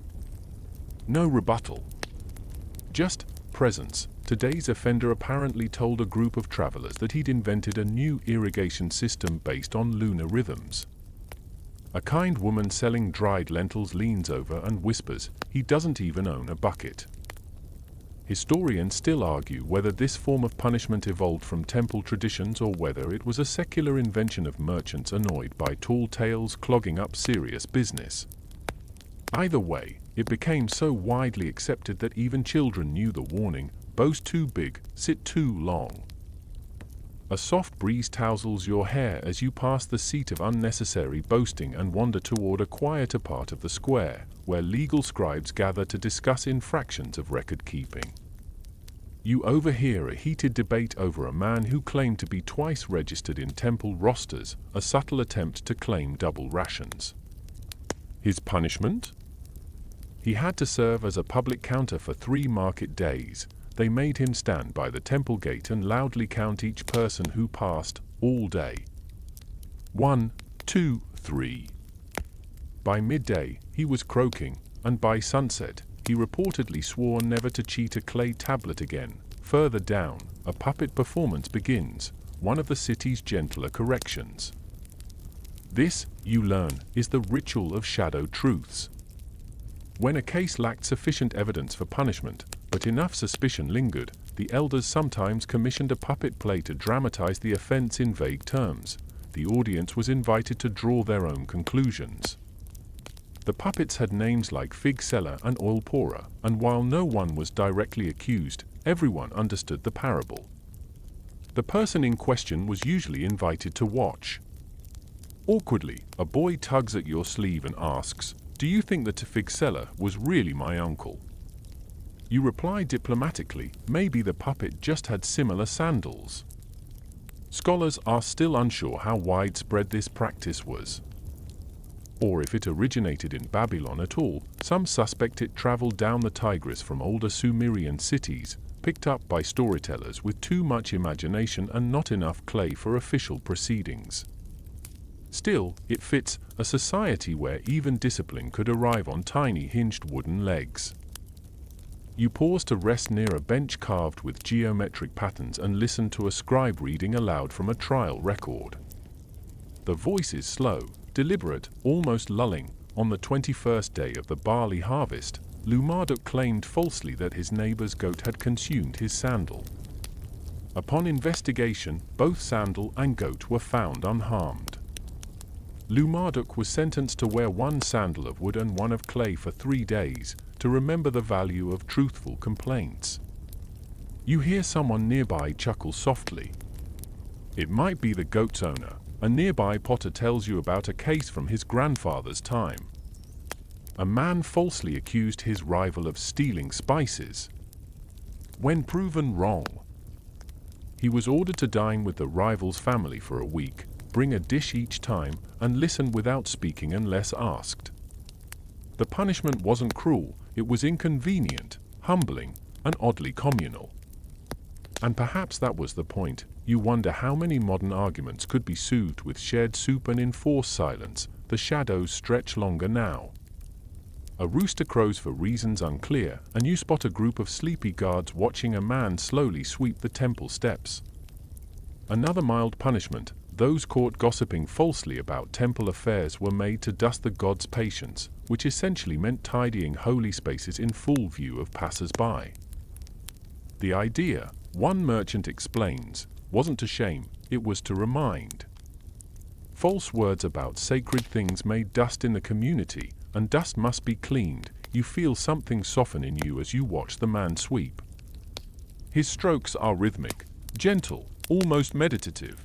No rebuttal. Just presence, today's offender apparently told a group of travelers that he'd invented a new irrigation system based on lunar rhythms. A kind woman selling dried lentils leans over and whispers he doesn't even own a bucket. Historians still argue whether this form of punishment evolved from temple traditions or whether it was a secular invention of merchants annoyed by tall tales clogging up serious business. Either way, it became so widely accepted that even children knew the warning: boast too big, sit too long. A soft breeze tousles your hair as you pass the seat of unnecessary boasting and wander toward a quieter part of the square, where legal scribes gather to discuss infractions of record-keeping. You overhear a heated debate over a man who claimed to be twice registered in temple rosters, a subtle attempt to claim double rations. His punishment? He had to serve as a public counter for 3 market days. They made him stand by the temple gate and loudly count each person who passed, all day. 1, 2, 3. By midday, he was croaking, and by sunset, he reportedly swore never to cheat a clay tablet again. Further down, a puppet performance begins, one of the city's gentler corrections. This, you learn, is the ritual of shadow truths. When a case lacked sufficient evidence for punishment, but enough suspicion lingered, the elders sometimes commissioned a puppet play to dramatize the offense in vague terms. The audience was invited to draw their own conclusions. The puppets had names like fig seller and oil pourer, and while no one was directly accused, everyone understood the parable. The person in question was usually invited to watch. Awkwardly, a boy tugs at your sleeve and asks, "Do you think that a fig seller was really my uncle?" You reply diplomatically, maybe the puppet just had similar sandals. Scholars are still unsure how widespread this practice was, or if it originated in Babylon at all. Some suspect it traveled down the Tigris from older Sumerian cities, picked up by storytellers with too much imagination and not enough clay for official proceedings. Still, it fits a society where even discipline could arrive on tiny hinged wooden legs. You pause to rest near a bench carved with geometric patterns and listen to a scribe reading aloud from a trial record. The voice is slow, deliberate, almost lulling. On the 21st day of the barley harvest, Marduk claimed falsely that his neighbor's goat had consumed his sandal. Upon investigation, both sandal and goat were found unharmed. Marduk was sentenced to wear one sandal of wood and one of clay for 3 days, to remember the value of truthful complaints. You hear someone nearby chuckle softly. It might be the goat's owner. A nearby potter tells you about a case from his grandfather's time. A man falsely accused his rival of stealing spices. When proven wrong, he was ordered to dine with the rival's family for a week, bring a dish each time, and listen without speaking unless asked. The punishment wasn't cruel, it was inconvenient, humbling, and oddly communal. And perhaps that was the point. You wonder how many modern arguments could be soothed with shared soup and enforced silence. The shadows stretch longer now. A rooster crows for reasons unclear, and you spot a group of sleepy guards watching a man slowly sweep the temple steps. Another mild punishment: those caught gossiping falsely about temple affairs were made to dust the gods' patience, which essentially meant tidying holy spaces in full view of passers-by. The idea, one merchant explains, wasn't to shame, it was to remind. False words about sacred things made dust in the community, and dust must be cleaned. You feel something soften in you as you watch the man sweep. His strokes are rhythmic, gentle, almost meditative.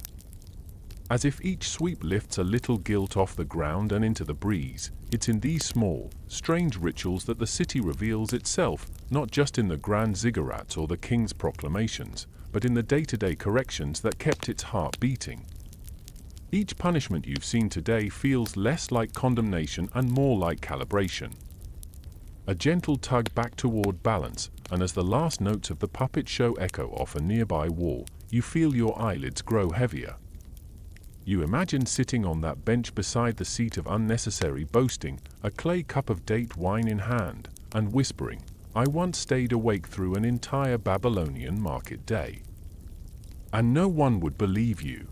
As if each sweep lifts a little guilt off the ground and into the breeze. It's in these small, strange rituals that the city reveals itself, not just in the grand ziggurats or the king's proclamations, but in the day-to-day corrections that kept its heart beating. Each punishment you've seen today feels less like condemnation and more like calibration. A gentle tug back toward balance, and as the last notes of the puppet show echo off a nearby wall, you feel your eyelids grow heavier. You imagine sitting on that bench beside the seat of unnecessary boasting, a clay cup of date wine in hand, and whispering, I once stayed awake through an entire Babylonian market day. And no one would believe you.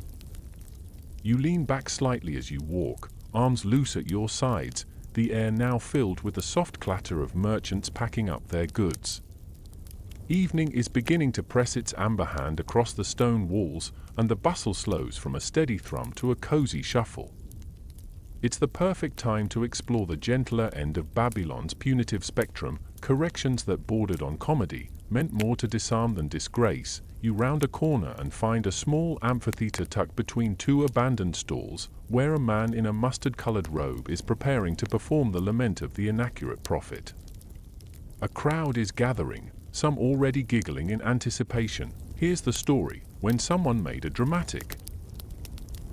You lean back slightly as you walk, arms loose at your sides, the air now filled with the soft clatter of merchants packing up their goods. Evening is beginning to press its amber hand across the stone walls, and the bustle slows from a steady thrum to a cozy shuffle. It's the perfect time to explore the gentler end of Babylon's punitive spectrum. Corrections that bordered on comedy, meant more to disarm than disgrace. You round a corner and find a small amphitheater tucked between two abandoned stalls, where a man in a mustard-colored robe is preparing to perform the lament of the inaccurate prophet. A crowd is gathering, some already giggling in anticipation. Here's the story: when someone made a dramatic,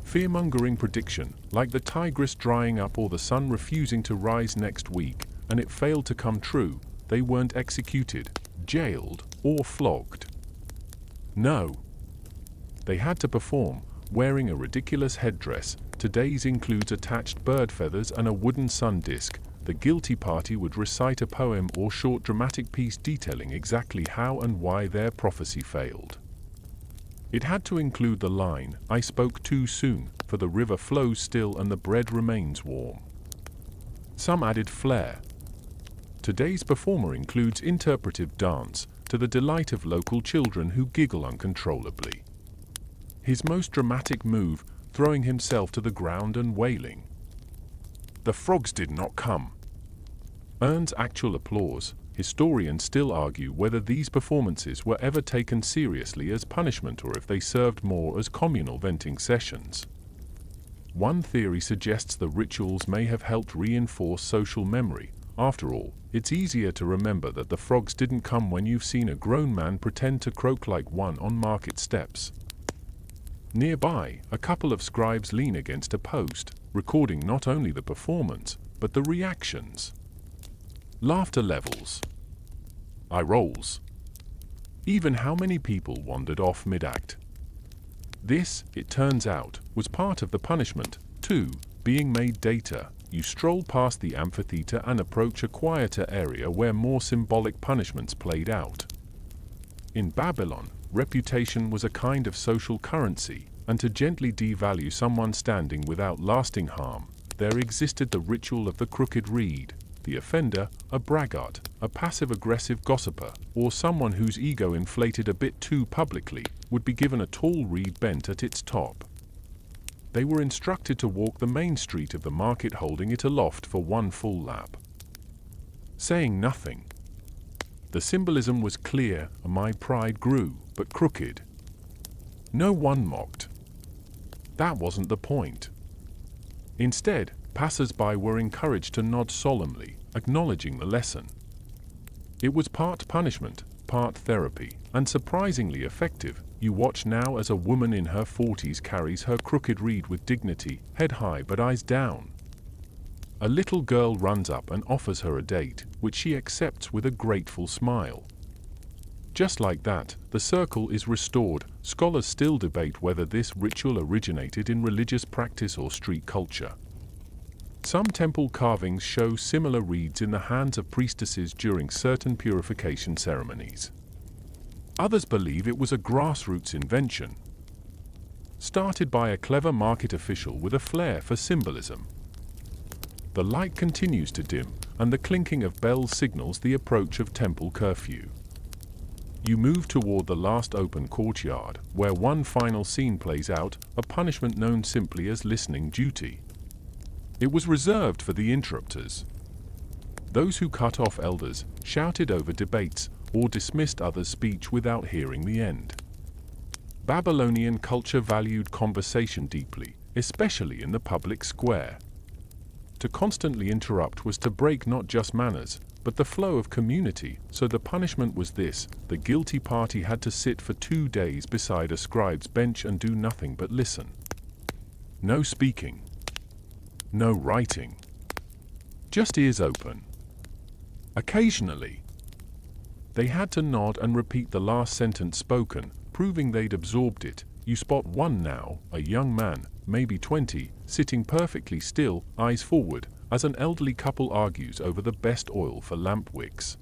fear-mongering prediction, like the Tigris drying up or the sun refusing to rise next week, and it failed to come true, they weren't executed, jailed, or flogged. No. They had to perform, wearing a ridiculous headdress. Today's includes attached bird feathers and a wooden sun disk. The guilty party would recite a poem or short dramatic piece detailing exactly how and why their prophecy failed. It had to include the line, "I spoke too soon, for the river flows still and the bread remains warm." Some added flair. Today's performer includes interpretive dance, to the delight of local children who giggle uncontrollably. His most dramatic move, throwing himself to the ground and wailing, "The frogs did not come," earns actual applause. Historians still argue whether these performances were ever taken seriously as punishment or if they served more as communal venting sessions. One theory suggests the rituals may have helped reinforce social memory. After all, it's easier to remember that the frogs didn't come when you've seen a grown man pretend to croak like one on market steps. Nearby, a couple of scribes lean against a post, recording not only the performance, but the reactions. Laughter levels. Eye rolls. Even how many people wandered off mid-act. This, it turns out, was part of the punishment, too, being made data. You stroll past the amphitheater and approach a quieter area where more symbolic punishments played out. In Babylon, reputation was a kind of social currency, and to gently devalue someone standing without lasting harm, there existed the ritual of the crooked reed. The offender, a braggart, a passive-aggressive gossiper, or someone whose ego inflated a bit too publicly, would be given a tall reed bent at its top. They were instructed to walk the main street of the market holding it aloft for one full lap, saying nothing. The symbolism was clear, and my pride grew, but crooked. No one mocked. That wasn't the point. Instead, passers-by were encouraged to nod solemnly, acknowledging the lesson. It was part punishment, part therapy, and surprisingly effective. You watch now as a woman in her 40s carries her crooked reed with dignity, head high but eyes down. A little girl runs up and offers her a date, which she accepts with a grateful smile. Just like that, the circle is restored. Scholars still debate whether this ritual originated in religious practice or street culture. Some temple carvings show similar reeds in the hands of priestesses during certain purification ceremonies. Others believe it was a grassroots invention, started by a clever market official with a flair for symbolism. The light continues to dim, and the clinking of bells signals the approach of temple curfew. You move toward the last open courtyard, where one final scene plays out, a punishment known simply as listening duty. It was reserved for the interrupters. Those who cut off elders, shouted over debates, or dismissed others' speech without hearing the end. Babylonian culture valued conversation deeply, especially in the public square. To constantly interrupt was to break not just manners, but the flow of community, so the punishment was this: the guilty party had to sit for 2 days beside a scribe's bench and do nothing but listen. No speaking. No writing. Just ears open. Occasionally, they had to nod and repeat the last sentence spoken, proving they'd absorbed it. You spot one now, a young man, maybe 20, sitting perfectly still, eyes forward, as an elderly couple argues over the best oil for lamp wicks.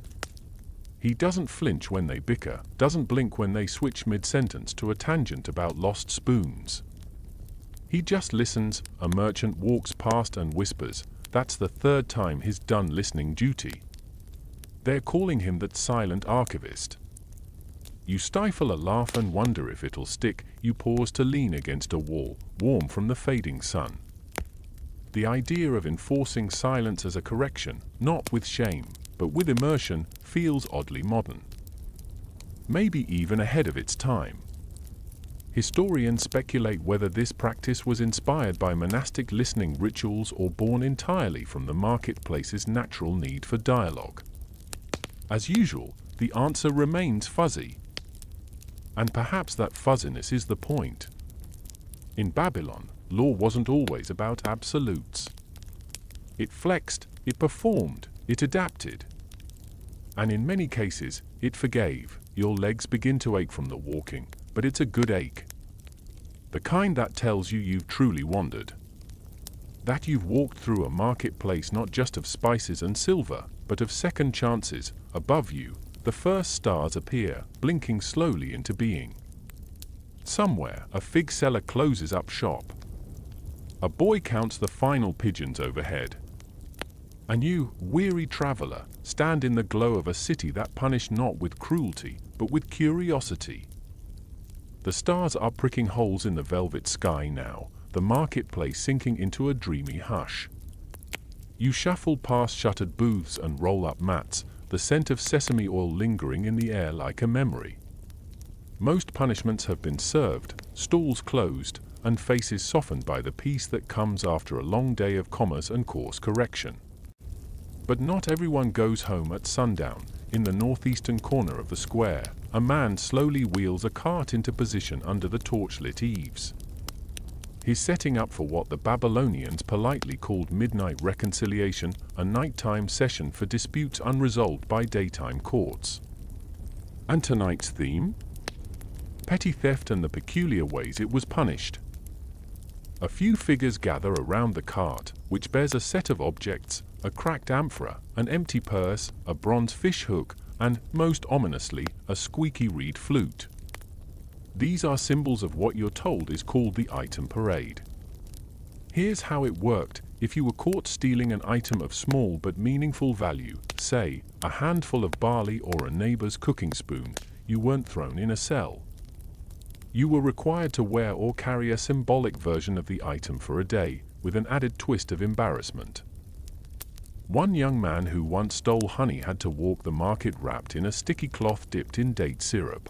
He doesn't flinch when they bicker, doesn't blink when they switch mid-sentence to a tangent about lost spoons. He just listens. A merchant walks past and whispers. That's the third time he's done listening duty. They're calling him that silent archivist. You stifle a laugh and wonder if it'll stick. You pause to lean against a wall, warm from the fading sun. The idea of enforcing silence as a correction, not with shame, but with immersion, feels oddly modern. Maybe even ahead of its time. Historians speculate whether this practice was inspired by monastic listening rituals or born entirely from the marketplace's natural need for dialogue. As usual, the answer remains fuzzy. And perhaps that fuzziness is the point. In Babylon, law wasn't always about absolutes. It flexed, it performed, it adapted. And in many cases, it forgave. Your legs begin to ache from the walking, but it's a good ache. The kind that tells you you've truly wandered. That you've walked through a marketplace not just of spices and silver, but of second chances. Above you, the first stars appear, blinking slowly into being. Somewhere, a fig seller closes up shop. A boy counts the final pigeons overhead. And you, weary traveler, stand in the glow of a city that punished not with cruelty, but with curiosity. The stars are pricking holes in the velvet sky now, the marketplace sinking into a dreamy hush. You shuffle past shuttered booths and roll-up mats, the scent of sesame oil lingering in the air like a memory. Most punishments have been served, stalls closed, and faces softened by the peace that comes after a long day of commerce and course correction. But not everyone goes home at sundown. In the northeastern corner of the square, a man slowly wheels a cart into position under the torchlit eaves. He's setting up for what the Babylonians politely called midnight reconciliation, a nighttime session for disputes unresolved by daytime courts. And tonight's theme? Petty theft and the peculiar ways it was punished. A few figures gather around the cart, which bears a set of objects, a cracked amphora, an empty purse, a bronze fish hook, and, most ominously, a squeaky reed flute. These are symbols of what you're told is called the item parade. Here's how it worked. If you were caught stealing an item of small but meaningful value, say, a handful of barley or a neighbor's cooking spoon, you weren't thrown in a cell. You were required to wear or carry a symbolic version of the item for a day, with an added twist of embarrassment. One young man who once stole honey had to walk the market wrapped in a sticky cloth dipped in date syrup.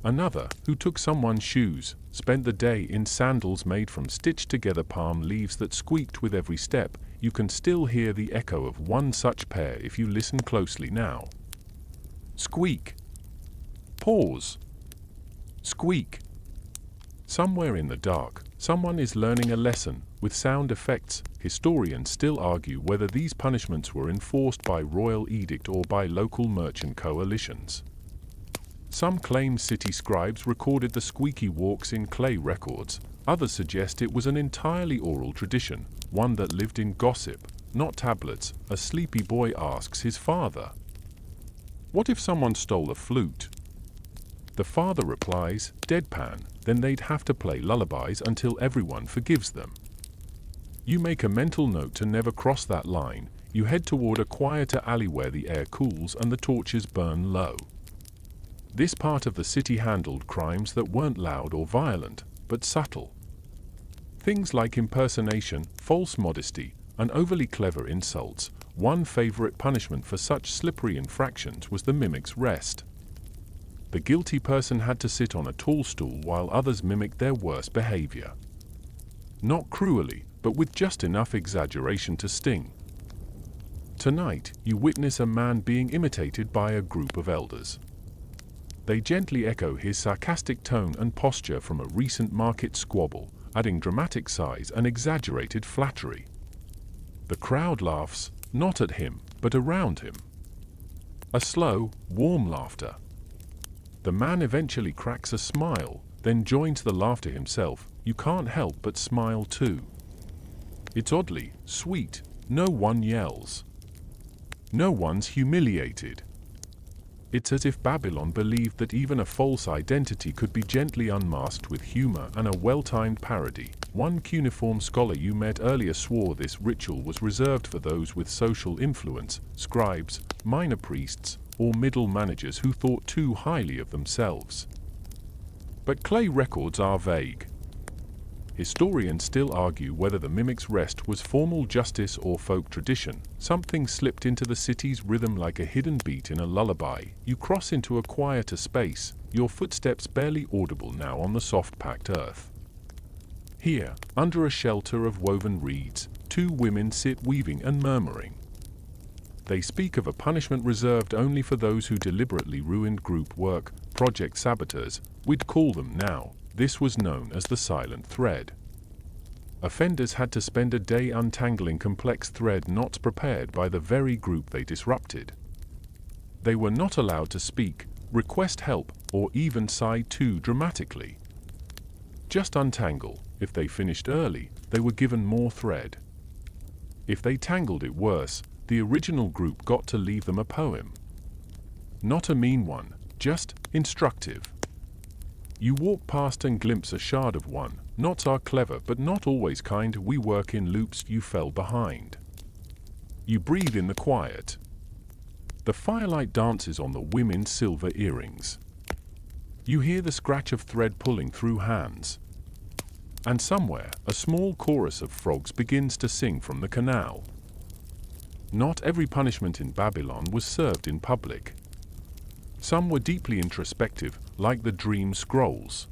Another, who took someone's shoes, spent the day in sandals made from stitched-together palm leaves that squeaked with every step. You can still hear the echo of one such pair if you listen closely now. Squeak. Pause. Squeak. Somewhere in the dark, someone is learning a lesson, with sound effects. Historians still argue whether these punishments were enforced by royal edict or by local merchant coalitions. Some claim city scribes recorded the squeaky walks in clay records. Others suggest it was an entirely oral tradition, one that lived in gossip, not tablets. A sleepy boy asks his father, "What if someone stole a flute?" The father replies, deadpan, "Then they'd have to play lullabies until everyone forgives them." You make a mental note to never cross that line. You head toward a quieter alley where the air cools and the torches burn low. This part of the city handled crimes that weren't loud or violent, but subtle. Things like impersonation, false modesty, and overly clever insults. One favorite punishment for such slippery infractions was the mimic's rest. The guilty person had to sit on a tall stool while others mimicked their worst behavior. Not cruelly, but with just enough exaggeration to sting. Tonight, you witness a man being imitated by a group of elders. They gently echo his sarcastic tone and posture from a recent market squabble, adding dramatic size and exaggerated flattery. The crowd laughs, not at him, but around him. A slow, warm laughter. The man eventually cracks a smile, then joins the laughter himself. You can't help but smile too. It's oddly sweet. No one yells. No one's humiliated. It's as if Babylon believed that even a false identity could be gently unmasked with humor and a well-timed parody. One cuneiform scholar you met earlier swore this ritual was reserved for those with social influence, scribes, minor priests, or middle managers who thought too highly of themselves. But clay records are vague. Historians still argue whether the mimic's rest was formal justice or folk tradition. Something slipped into the city's rhythm like a hidden beat in a lullaby. You cross into a quieter space, your footsteps barely audible now on the soft-packed earth. Here, under a shelter of woven reeds, two women sit weaving and murmuring. They speak of a punishment reserved only for those who deliberately ruined group work, project saboteurs, we'd call them now. This was known as the silent thread. Offenders had to spend a day untangling complex thread knots prepared by the very group they disrupted. They were not allowed to speak, request help, or even sigh too dramatically. Just untangle. If they finished early, they were given more thread. If they tangled it worse, the original group got to leave them a poem. Not a mean one, just instructive. You walk past and glimpse a shard of one. Knots are clever but not always kind. We work in loops. You fell behind. You breathe in the quiet. The firelight dances on the women's silver earrings. You hear the scratch of thread pulling through hands. And somewhere, a small chorus of frogs begins to sing from the canal. Not every punishment in Babylon was served in public. Some were deeply introspective, like the dream scrolls.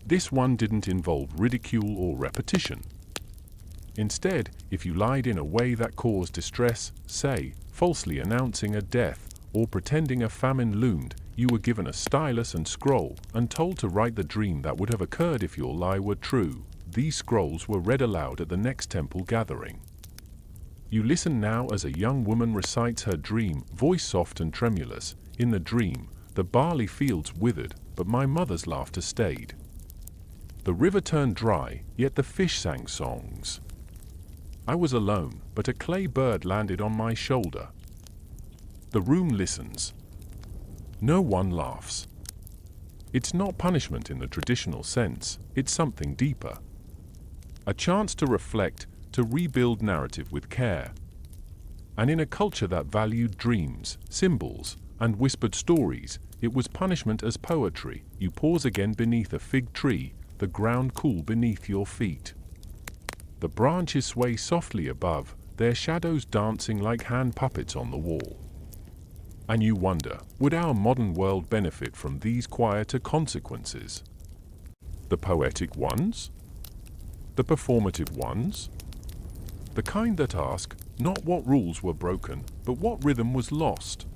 This one didn't involve ridicule or repetition. Instead, if you lied in a way that caused distress, say, falsely announcing a death, or pretending a famine loomed, you were given a stylus and scroll, and told to write the dream that would have occurred if your lie were true. These scrolls were read aloud at the next temple gathering. You listen now as a young woman recites her dream, voice soft and tremulous. In the dream, the barley fields withered, but my mother's laughter stayed. The river turned dry, yet the fish sang songs. I was alone, but a clay bird landed on my shoulder. The room listens. No one laughs. It's not punishment in the traditional sense, it's something deeper. A chance to reflect, to rebuild narrative with care. And in a culture that valued dreams, symbols, and whispered stories, it was punishment as poetry. You pause again beneath a fig tree, the ground cool beneath your feet. The branches sway softly above, their shadows dancing like hand puppets on the wall. And you wonder, would our modern world benefit from these quieter consequences? The poetic ones? The performative ones? The kind that ask, not what rules were broken, but what rhythm was lost.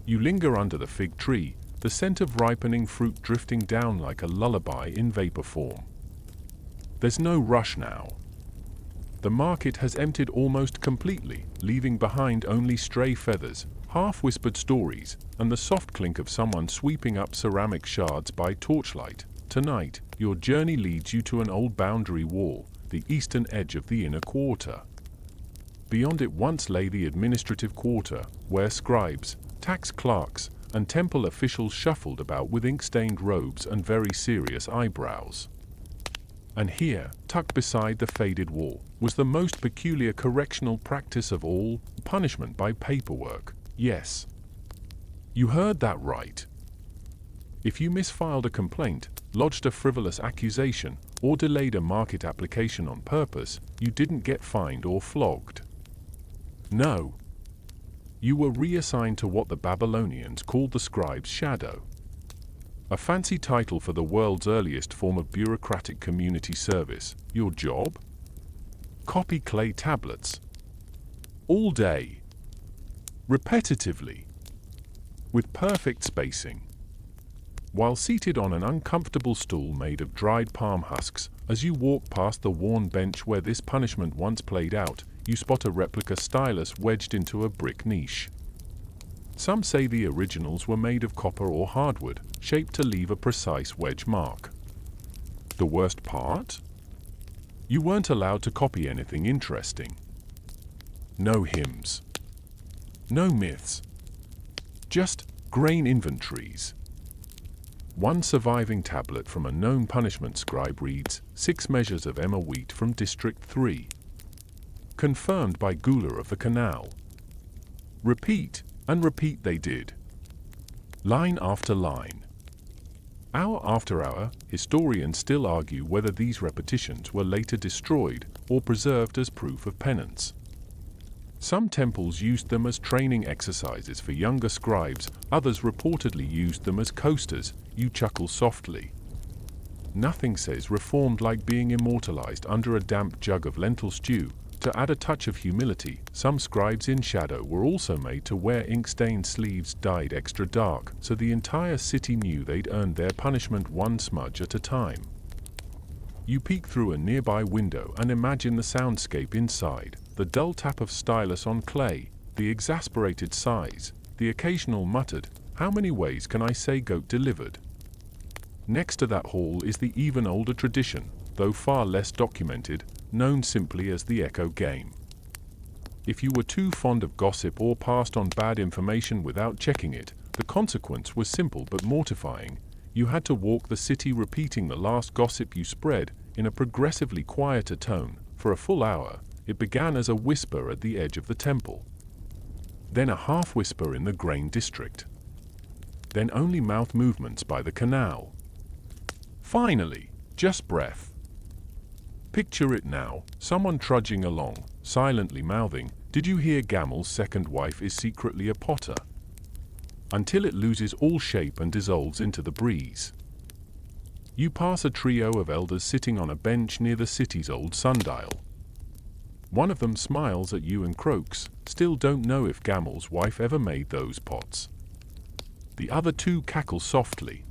You linger under the fig tree, the scent of ripening fruit drifting down like a lullaby in vapor form. There's no rush now. The market has emptied almost completely, leaving behind only stray feathers, half-whispered stories, and the soft clink of someone sweeping up ceramic shards by torchlight. Tonight, your journey leads you to an old boundary wall, the eastern edge of the inner quarter. Beyond it once lay the administrative quarter, where scribes, tax clerks, and temple officials shuffled about with ink-stained robes and very serious eyebrows. And here, tucked beside the faded wall, was the most peculiar correctional practice of all, punishment by paperwork. Yes. You heard that right. If you misfiled a complaint, lodged a frivolous accusation, or delayed a market application on purpose, you didn't get fined or flogged. No. You were reassigned to what the Babylonians called the scribe's shadow. A fancy title for the world's earliest form of bureaucratic community service. Your job? Copy clay tablets. All day. Repetitively. With perfect spacing. While seated on an uncomfortable stool made of dried palm husks, as you walk past the worn bench where this punishment once played out, you spot a replica stylus wedged into a brick niche. Some say the originals were made of copper or hardwood, shaped to leave a precise wedge mark. The worst part? You weren't allowed to copy anything interesting. No hymns. No myths. Just grain inventories. One surviving tablet from a known punishment scribe reads, 6 measures of emmer wheat from District 3. Confirmed by Gula of the Canal. Repeat, and repeat they did. Line after line. Hour after hour, historians still argue whether these repetitions were later destroyed or preserved as proof of penance. Some temples used them as training exercises for younger scribes, others reportedly used them as coasters. You chuckle softly. Nothing says reformed like being immortalized under a damp jug of lentil stew. To add a touch of humility, some scribes in shadow were also made to wear ink-stained sleeves dyed extra dark, so the entire city knew they'd earned their punishment one smudge at a time. You peek through a nearby window and imagine the soundscape inside, the dull tap of stylus on clay, the exasperated sighs, the occasional muttered, "How many ways can I say goat delivered?" Next to that hall is the even older tradition, though far less documented, known simply as the echo game. If you were too fond of gossip or passed on bad information without checking it, the consequence was simple but mortifying. You had to walk the city repeating the last gossip you spread in a progressively quieter tone for a full hour. It began as a whisper at the edge of the temple, then a half-whisper in the grain district, then only mouth movements by the canal. Finally, just breath. Picture it now, someone trudging along, silently mouthing, "Did you hear Gamel's second wife is secretly a potter?" Until it loses all shape and dissolves into the breeze. You pass a trio of elders sitting on a bench near the city's old sundial. One of them smiles at you and croaks, "Still don't know if Gamel's wife ever made those pots." The other two cackle softly.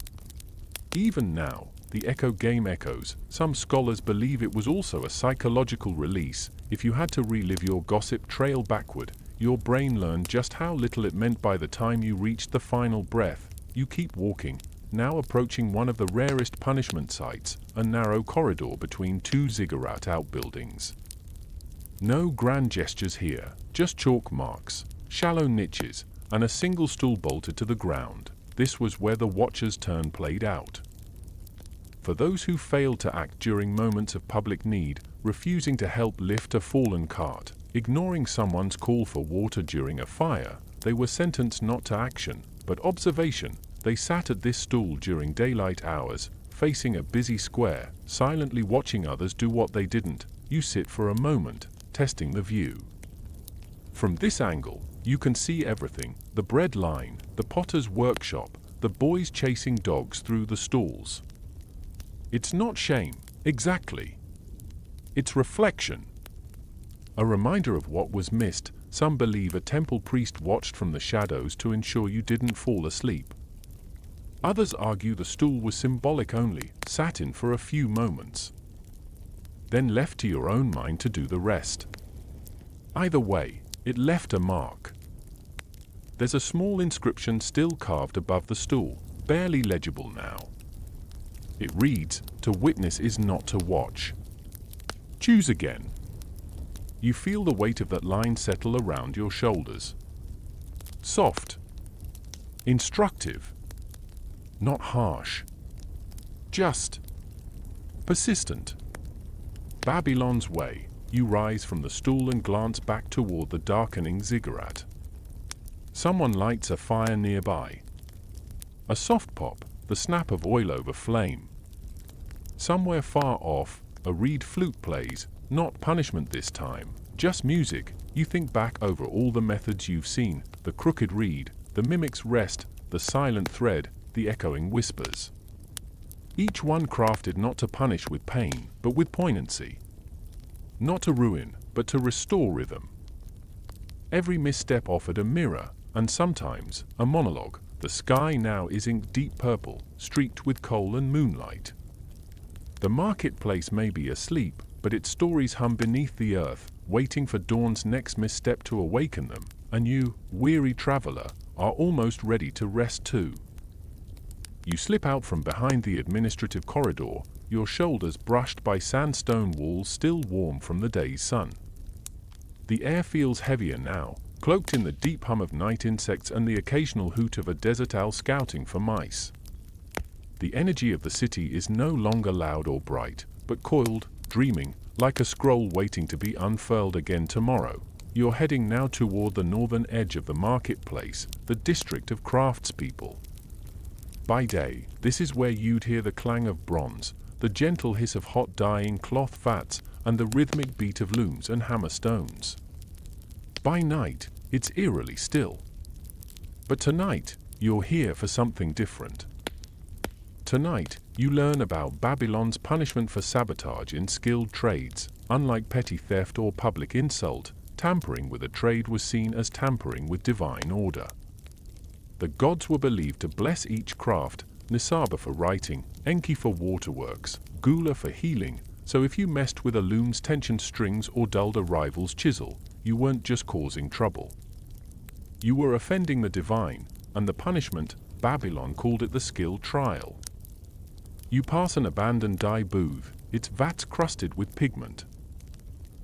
Even now, the echo game echoes. Some scholars believe it was also a psychological release. If you had to relive your gossip trail backward, your brain learned just how little it meant by the time you reached the final breath. You keep walking, now approaching one of the rarest punishment sites, a narrow corridor between two ziggurat outbuildings. No grand gestures here, just chalk marks, shallow niches, and a single stool bolted to the ground. This was where the watcher's turn played out. For those who failed to act during moments of public need, refusing to help lift a fallen cart, ignoring someone's call for water during a fire, they were sentenced not to action, but observation. They sat at this stool during daylight hours, facing a busy square, silently watching others do what they didn't. You sit for a moment, testing the view. From this angle, you can see everything: the bread line, the potter's workshop, the boys chasing dogs through the stalls. It's not shame, exactly. It's reflection. A reminder of what was missed. Some believe a temple priest watched from the shadows to ensure you didn't fall asleep. Others argue the stool was symbolic only, sat in for a few moments, then left to your own mind to do the rest. Either way, it left a mark. There's a small inscription still carved above the stool, barely legible now. It reads, "To witness is not to watch. Choose again." You feel the weight of that line settle around your shoulders. Soft. Instructive. Not harsh. Just. Persistent. Babylon's way. You rise from the stool and glance back toward the darkening ziggurat. Someone lights a fire nearby. A soft pop, the snap of oil over flame. Somewhere far off, a reed flute plays, not punishment this time, just music. You think back over all the methods you've seen, the crooked reed, the mimic's rest, the silent thread, the echoing whispers. Each one crafted not to punish with pain, but with poignancy. Not to ruin, but to restore rhythm. Every misstep offered a mirror, and sometimes a monologue. The sky now is inked deep purple, streaked with coal and moonlight. The marketplace may be asleep, but its stories hum beneath the earth, waiting for dawn's next misstep to awaken them, and you, weary traveler, are almost ready to rest too. You slip out from behind the administrative corridor, your shoulders brushed by sandstone walls still warm from the day's sun. The air feels heavier now, cloaked in the deep hum of night insects and the occasional hoot of a desert owl scouting for mice. The energy of the city is no longer loud or bright, but coiled, dreaming, like a scroll waiting to be unfurled again tomorrow. You're heading now toward the northern edge of the marketplace, the district of craftspeople. By day, this is where you'd hear the clang of bronze, the gentle hiss of hot dyeing cloth vats, and the rhythmic beat of looms and hammer stones. By night, it's eerily still. But tonight, you're here for something different. Tonight, you learn about Babylon's punishment for sabotage in skilled trades. Unlike petty theft or public insult, tampering with a trade was seen as tampering with divine order. The gods were believed to bless each craft, Nisaba for writing, Enki for waterworks, Gula for healing, so if you messed with a loom's tensioned strings or dulled a rival's chisel, you weren't just causing trouble. You were offending the divine, and the punishment, Babylon called it the skill trial. You pass an abandoned dye booth, its vats crusted with pigment.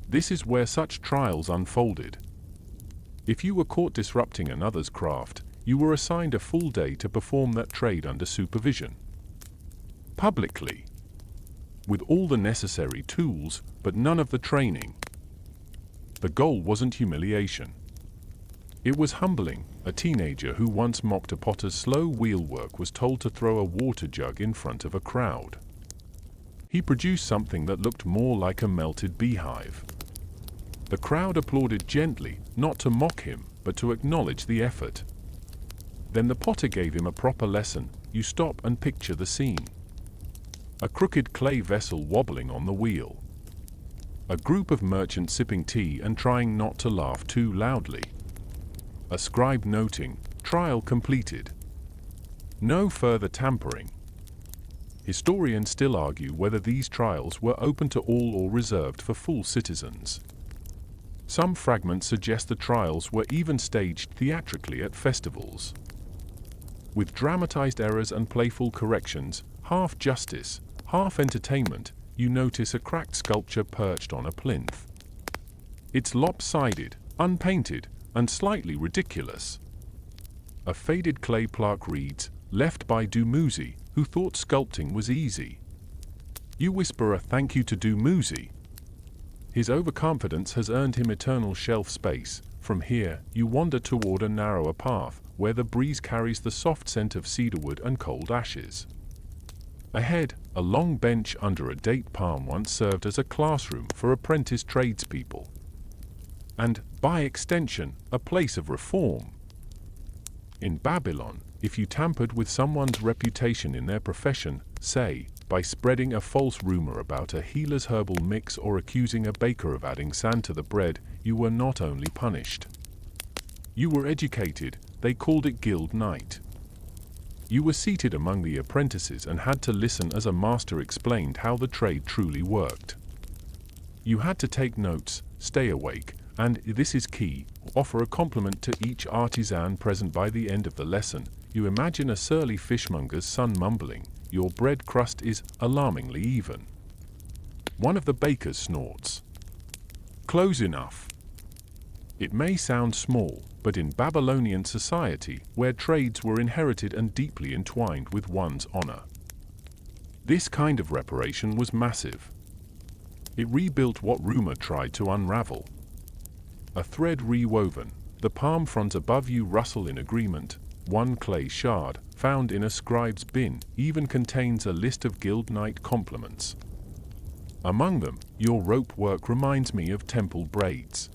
This is where such trials unfolded. If you were caught disrupting another's craft, you were assigned a full day to perform that trade under supervision. Publicly. With all the necessary tools, but none of the training. The goal wasn't humiliation. It was humbling. A teenager who once mocked a potter's slow wheelwork was told to throw a water jug in front of a crowd. He produced something that looked more like a melted beehive. The crowd applauded gently, not to mock him, but to acknowledge the effort. Then the potter gave him a proper lesson. You stop and picture the scene. A crooked clay vessel wobbling on the wheel. A group of merchants sipping tea and trying not to laugh too loudly. A scribe noting, trial completed. No further tampering. Historians still argue whether these trials were open to all or reserved for full citizens. Some fragments suggest the trials were even staged theatrically at festivals. With dramatized errors and playful corrections, half justice, half entertainment, you notice a cracked sculpture perched on a plinth. It's lopsided, unpainted, and slightly ridiculous. A faded clay plaque reads, "Left by Dumuzi, who thought sculpting was easy." You whisper a thank you to Dumuzi. His overconfidence has earned him eternal shelf space. From here, you wander toward a narrower path, where the breeze carries the soft scent of cedarwood and cold ashes. Ahead, a long bench under a date palm once served as a classroom for apprentice tradespeople. And, by extension, a place of reform. In Babylon, if you tampered with someone's reputation in their profession, say, by spreading a false rumor about a healer's herbal mix or accusing a baker of adding sand to the bread, you were not only punished. You were educated. They called it guild night. You were seated among the apprentices and had to listen as a master explained how the trade truly worked. You had to take notes, stay awake, and, this is key, offer a compliment to each artisan present. By the end of the lesson. You imagine a surly fishmonger's son mumbling, "Your bread crust is alarmingly even." One of the bakers snorts, "Close enough." It may sound small, but in Babylonian society, where trades were inherited and deeply entwined with one's honor, this kind of reparation was massive. It rebuilt what rumor tried to unravel. A thread rewoven, the palm fronds above you rustle in agreement. One clay shard, found in a scribe's bin, even contains a list of guild night compliments. Among them, your rope work reminds me of temple braids.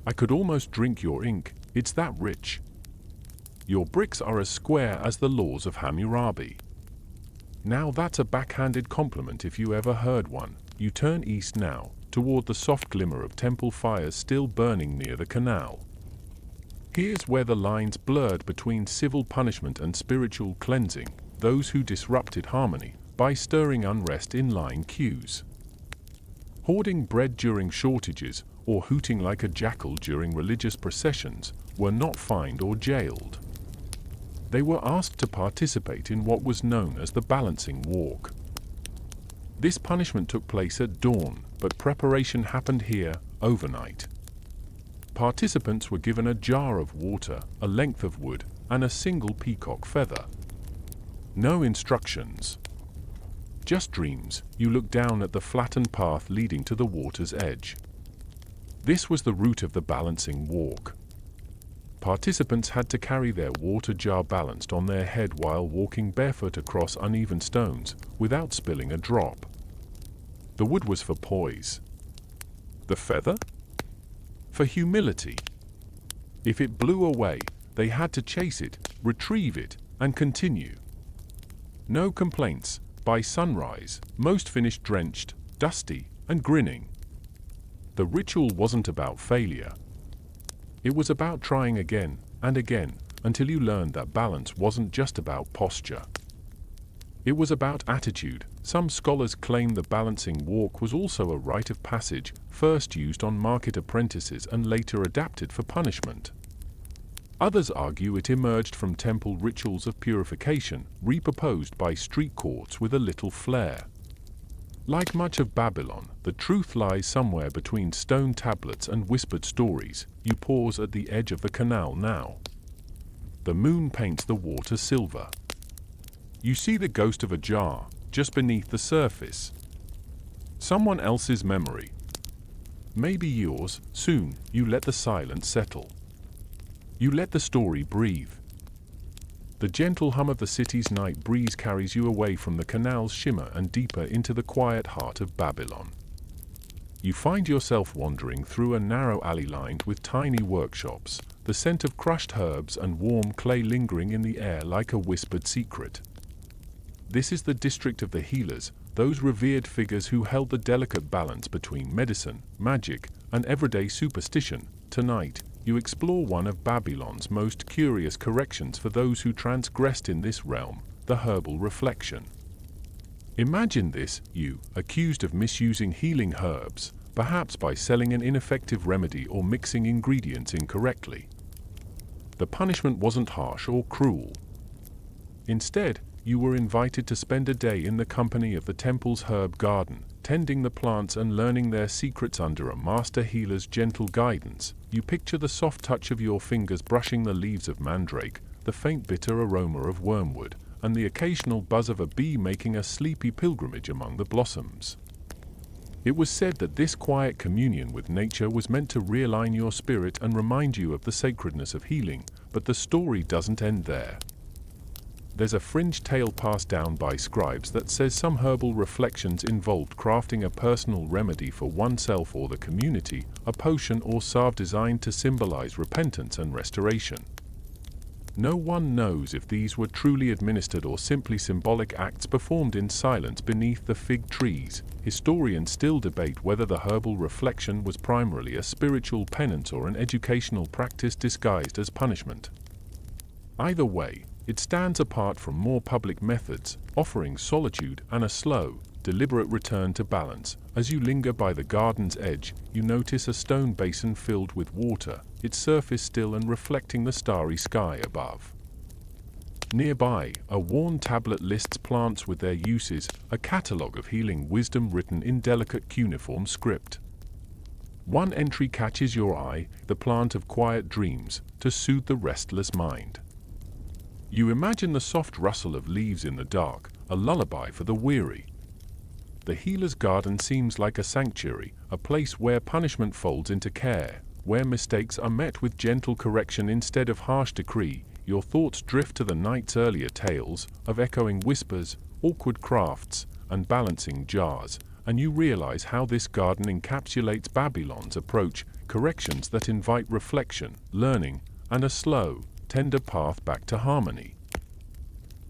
I could almost drink your ink, it's that rich. Your bricks are as square as the laws of Hammurabi. Now that's a backhanded compliment if you ever heard one. You turn east now, toward the soft glimmer of temple fires still burning near the canal. Here's where the lines blurred between civil punishment and spiritual cleansing, those who disrupted harmony by stirring unrest in line queues. Hoarding bread during shortages, or hooting like a jackal during religious processions, were not fined or jailed. They were asked to participate in what was known as the balancing walk. This punishment took place at dawn, but preparation happened here, overnight. Participants were given a jar of water, a length of wood, and a single peacock feather. No instructions. Just dreams. You looked down at the flattened path leading to the water's edge. This was the route of the balancing walk. Participants had to carry their water jar balanced on their head while walking barefoot across uneven stones, without spilling a drop. The wood was for poise. The feather? For humility. If it blew away, they had to chase it, retrieve it, and continue. No complaints. By sunrise, most finished drenched, dusty, and grinning. The ritual wasn't about failure. It was about trying again and again until you learned that balance wasn't just about posture. It was about attitude. Some scholars claim the balancing walk was also a rite of passage, first used on market apprentices and later adapted for punishment. Others argue it emerged from temple rituals of purification, repurposed by street courts with a little flair. Like much of Babylon, the truth lies somewhere between stone tablets and whispered stories. You pause at the edge of the canal now. The moon paints the water silver. You see the ghost of a jar, just beneath the surface. Someone else's memory. Maybe yours. Soon, you let the silence settle. You let the story breathe. The gentle hum of the city's night breeze carries you away from the canal's shimmer and deeper into the quiet heart of Babylon. You find yourself wandering through a narrow alley lined with tiny workshops, the scent of crushed herbs and warm clay lingering in the air like a whispered secret. This is the district of the healers, those revered figures who held the delicate balance between medicine, magic, and everyday superstition. Tonight, you explore one of Babylon's most curious corrections for those who transgressed in this realm, the herbal reflection. Imagine this, you, accused of misusing healing herbs, perhaps by selling an ineffective remedy or mixing ingredients incorrectly. The punishment wasn't harsh or cruel. Instead, you were invited to spend a day in the company of the temple's herb garden, tending the plants and learning their secrets under a master healer's gentle guidance. You picture the soft touch of your fingers brushing the leaves of mandrake, the faint bitter aroma of wormwood, and the occasional buzz of a bee making a sleepy pilgrimage among the blossoms. It was said that this quiet communion with nature was meant to realign your spirit and remind you of the sacredness of healing, but the story doesn't end there. There's a fringe tale passed down by scribes that says some herbal reflections involved crafting a personal remedy for oneself or the community, a potion or salve designed to symbolize repentance and restoration. No one knows if these were truly administered or simply symbolic acts performed in silence beneath the fig trees. Historians still debate whether the herbal reflection was primarily a spiritual penance or an educational practice disguised as punishment. Either way, it stands apart from more public methods, offering solitude and a slow, deliberate return to balance. As you linger by the garden's edge, you notice a stone basin filled with water, its surface still and reflecting the starry sky above. Nearby, a worn tablet lists plants with their uses, a catalogue of healing wisdom written in delicate cuneiform script. One entry catches your eye, the plant of quiet dreams, to soothe the restless mind. You imagine the soft rustle of leaves in the dark, a lullaby for the weary. The healer's garden seems like a sanctuary, a place where punishment folds into care, where mistakes are met with gentle correction instead of harsh decree. Your thoughts drift to the night's earlier tales of echoing whispers, awkward crafts, and balancing jars, and you realize how this garden encapsulates Babylon's approach, corrections that invite reflection, learning, and a slow, tender path back to harmony.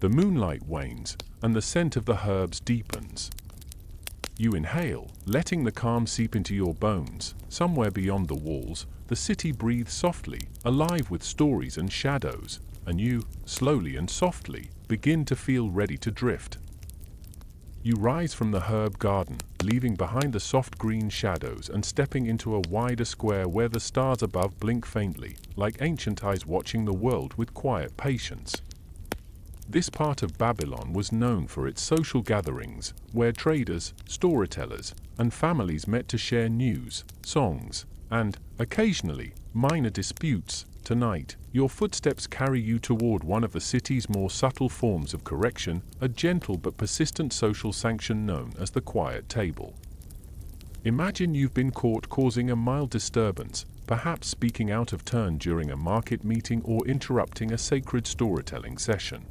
The moonlight wanes, and the scent of the herbs deepens. You inhale, letting the calm seep into your bones. Somewhere beyond the walls, the city breathes softly, alive with stories and shadows, and you, slowly and softly, begin to feel ready to drift. You rise from the herb garden, leaving behind the soft green shadows and stepping into a wider square where the stars above blink faintly, like ancient eyes watching the world with quiet patience. This part of Babylon was known for its social gatherings, where traders, storytellers, and families met to share news, songs, and, occasionally, minor disputes. Tonight, your footsteps carry you toward one of the city's more subtle forms of correction, a gentle but persistent social sanction known as the quiet table. Imagine you've been caught causing a mild disturbance, perhaps speaking out of turn during a market meeting or interrupting a sacred storytelling session.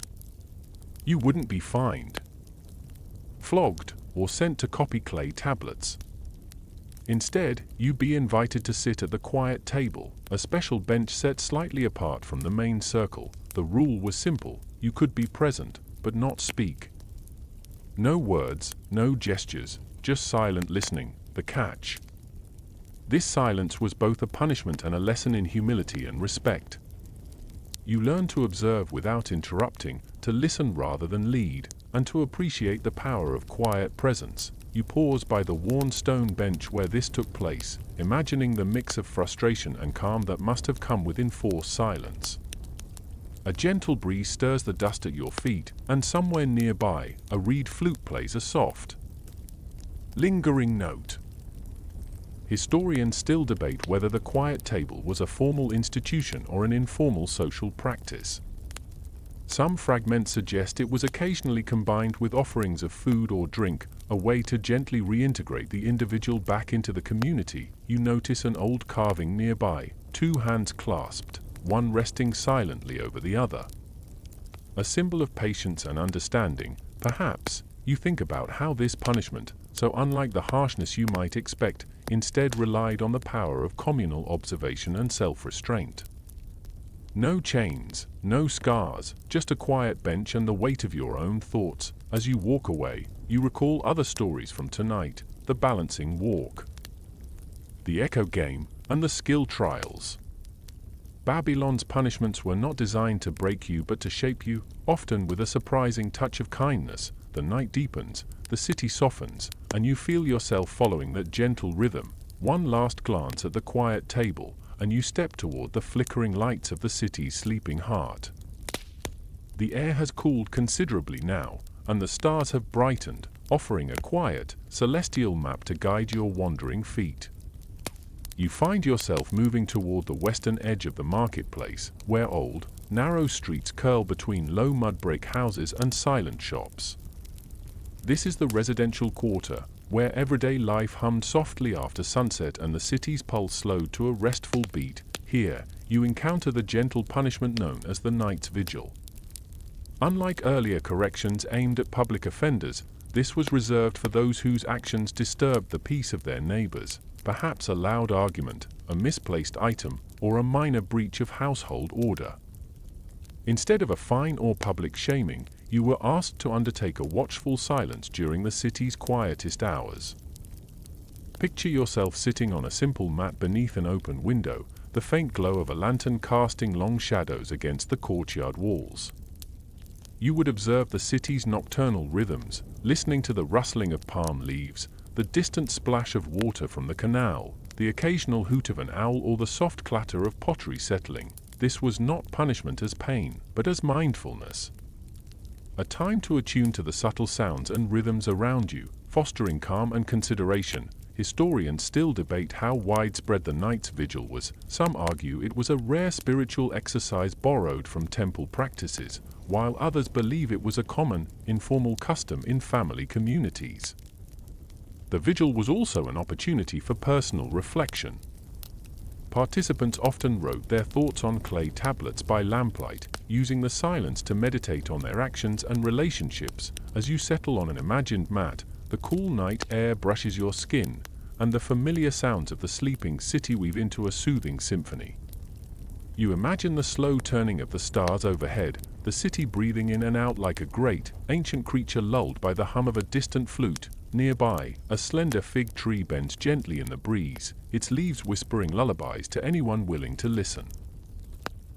You wouldn't be fined, flogged, or sent to copy clay tablets. Instead, you'd be invited to sit at the quiet table, a special bench set slightly apart from the main circle. The rule was simple: you could be present, but not speak. No words, no gestures, just silent listening. The catch: this silence was both a punishment and a lesson in humility and respect. You learn to observe without interrupting, to listen rather than lead, and to appreciate the power of quiet presence. You pause by the worn stone bench where this took place, imagining the mix of frustration and calm that must have come with enforced silence. A gentle breeze stirs the dust at your feet, and somewhere nearby, a reed flute plays a soft, lingering note. Historians still debate whether the quiet table was a formal institution or an informal social practice. Some fragments suggest it was occasionally combined with offerings of food or drink, a way to gently reintegrate the individual back into the community. You notice an old carving nearby, two hands clasped, one resting silently over the other. A symbol of patience and understanding. Perhaps you think about how this punishment, so unlike the harshness you might expect, instead relied on the power of communal observation and self-restraint. No chains, no scars, just a quiet bench and the weight of your own thoughts. As you walk away, you recall other stories from tonight: the balancing walk, the echo game, and the skill trials. Babylon's punishments were not designed to break you but to shape you, often with a surprising touch of kindness. The night deepens, the city softens, and you feel yourself following that gentle rhythm. One last glance at the quiet table, and you step toward the flickering lights of the city's sleeping heart. The air has cooled considerably now, and the stars have brightened, offering a quiet, celestial map to guide your wandering feet. You find yourself moving toward the western edge of the marketplace, where old, narrow streets curl between low mud brick houses and silent shops. This is the residential quarter, where everyday life hummed softly after sunset and the city's pulse slowed to a restful beat. Here, you encounter the gentle punishment known as the night's vigil. Unlike earlier corrections aimed at public offenders, this was reserved for those whose actions disturbed the peace of their neighbors. Perhaps a loud argument, a misplaced item, or a minor breach of household order. Instead of a fine or public shaming, you were asked to undertake a watchful silence during the city's quietest hours. Picture yourself sitting on a simple mat beneath an open window, the faint glow of a lantern casting long shadows against the courtyard walls. You would observe the city's nocturnal rhythms, listening to the rustling of palm leaves, the distant splash of water from the canal, the occasional hoot of an owl or the soft clatter of pottery settling. This was not punishment as pain, but as mindfulness. A time to attune to the subtle sounds and rhythms around you, fostering calm and consideration. Historians still debate how widespread the night's vigil was. Some argue it was a rare spiritual exercise borrowed from temple practices, while others believe it was a common, informal custom in family communities. The vigil was also an opportunity for personal reflection. Participants often wrote their thoughts on clay tablets by lamplight, using the silence to meditate on their actions and relationships. As you settle on an imagined mat, the cool night air brushes your skin, and the familiar sounds of the sleeping city weave into a soothing symphony. You imagine the slow turning of the stars overhead, the city breathing in and out like a great, ancient creature lulled by the hum of a distant flute. Nearby, a slender fig tree bends gently in the breeze, its leaves whispering lullabies to anyone willing to listen.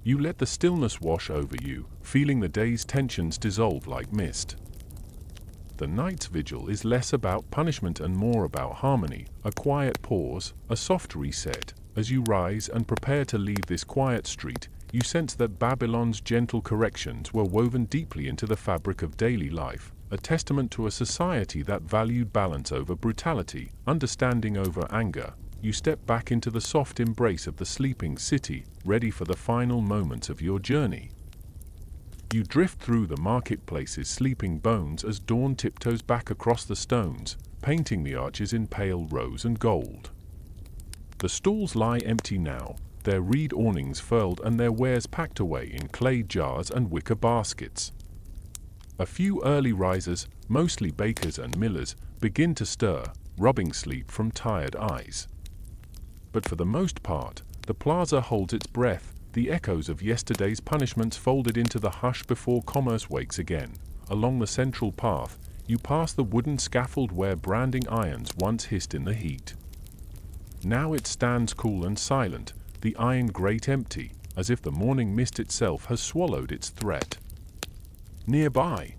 You let the stillness wash over you, feeling the day's tensions dissolve like mist. The night's vigil is less about punishment and more about harmony, a quiet pause, a soft reset. As you rise and prepare to leave this quiet street, you sense that Babylon's gentle corrections were woven deeply into the fabric of daily life, a testament to a society that valued balance over brutality, understanding over anger, you step back into the soft embrace of the sleeping city, ready for the final moments of your journey. You drift through the marketplace's sleeping bones as dawn tiptoes back across the stones, painting the arches in pale rose and gold. The stalls lie empty now, their reed awnings furled and their wares packed away in clay jars and wicker baskets. A few early risers, mostly bakers and millers, begin to stir, rubbing sleep from tired eyes. But for the most part, the plaza holds its breath, the echoes of yesterday's punishments folded into the hush before commerce wakes again. Along the central path, you pass the wooden scaffold where branding irons once hissed in the heat. Now it stands cool and silent, the iron grate empty, as if the morning mist itself has swallowed its threat. Nearby,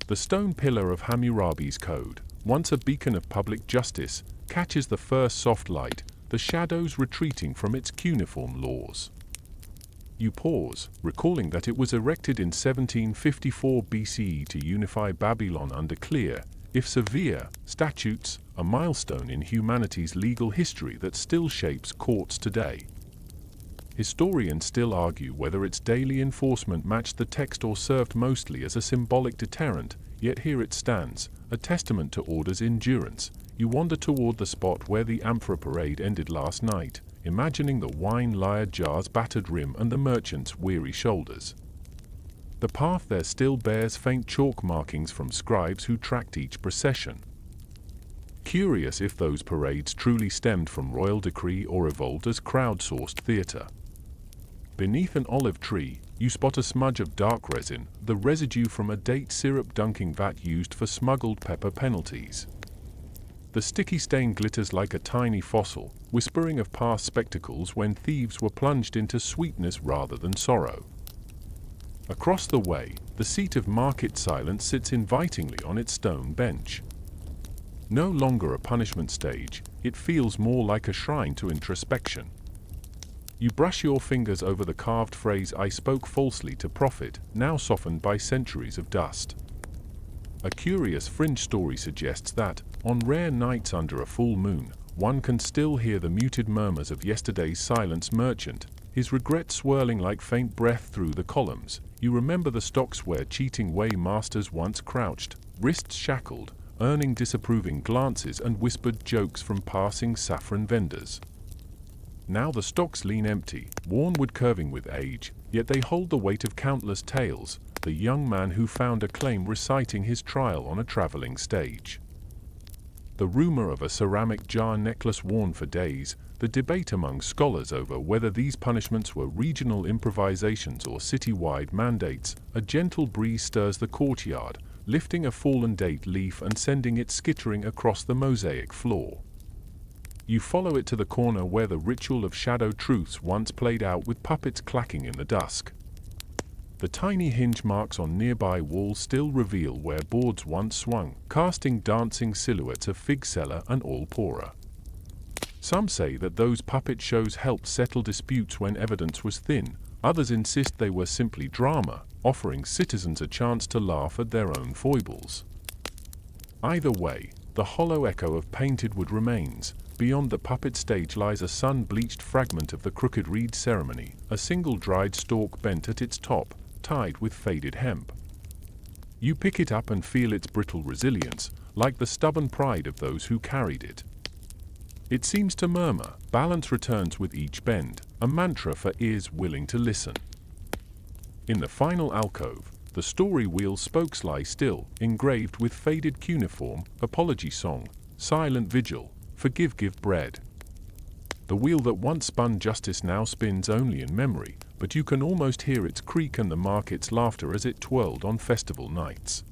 the stone pillar of Hammurabi's code, once a beacon of public justice, catches the first soft light, the shadows retreating from its cuneiform laws. You pause, recalling that it was erected in 1754 BCE to unify Babylon under clear, if severe, statutes, a milestone in humanity's legal history that still shapes courts today. Historians still argue whether its daily enforcement matched the text or served mostly as a symbolic deterrent, yet here it stands, a testament to order's endurance. You wander toward the spot where the amphora parade ended last night, imagining the wine-lyre jar's battered rim and the merchant's weary shoulders. The path there still bears faint chalk markings from scribes who tracked each procession. Curious if those parades truly stemmed from royal decree or evolved as crowd-sourced theater. Beneath an olive tree, you spot a smudge of dark resin, the residue from a date syrup dunking vat used for smuggled pepper penalties. The sticky stain glitters like a tiny fossil, whispering of past spectacles when thieves were plunged into sweetness rather than sorrow. Across the way, the seat of market silence sits invitingly on its stone bench. No longer a punishment stage, it feels more like a shrine to introspection. You brush your fingers over the carved phrase "I spoke falsely to profit," now softened by centuries of dust. A curious fringe story suggests that, on rare nights under a full moon, one can still hear the muted murmurs of yesterday's silence merchant, his regret swirling like faint breath through the columns. You remember the stocks where cheating way masters once crouched, wrists shackled, earning disapproving glances and whispered jokes from passing saffron vendors. Now the stocks lean empty, worn wood curving with age, yet they hold the weight of countless tales, the young man who found acclaim reciting his trial on a traveling stage. The rumor of a ceramic jar necklace worn for days, the debate among scholars over whether these punishments were regional improvisations or city-wide mandates. A gentle breeze stirs the courtyard, lifting a fallen date leaf and sending it skittering across the mosaic floor. You follow it to the corner where the ritual of shadow truths once played out with puppets clacking in the dusk. The tiny hinge marks on nearby walls still reveal where boards once swung, casting dancing silhouettes of fig seller and all-pourer. Some say that those puppet shows helped settle disputes when evidence was thin, others insist they were simply drama, offering citizens a chance to laugh at their own foibles. Either way, the hollow echo of painted wood remains. Beyond the puppet stage lies a sun-bleached fragment of the crooked reed ceremony, a single dried stalk bent at its top, tied with faded hemp. You pick it up and feel its brittle resilience, like the stubborn pride of those who carried it. It seems to murmur, balance returns with each bend, a mantra for ears willing to listen. In the final alcove, the story wheel spokes lie still, engraved with faded cuneiform, apology song, silent vigil, forgive give bread. The wheel that once spun justice now spins only in memory, but you can almost hear its creak and the market's laughter as it twirled on festival nights.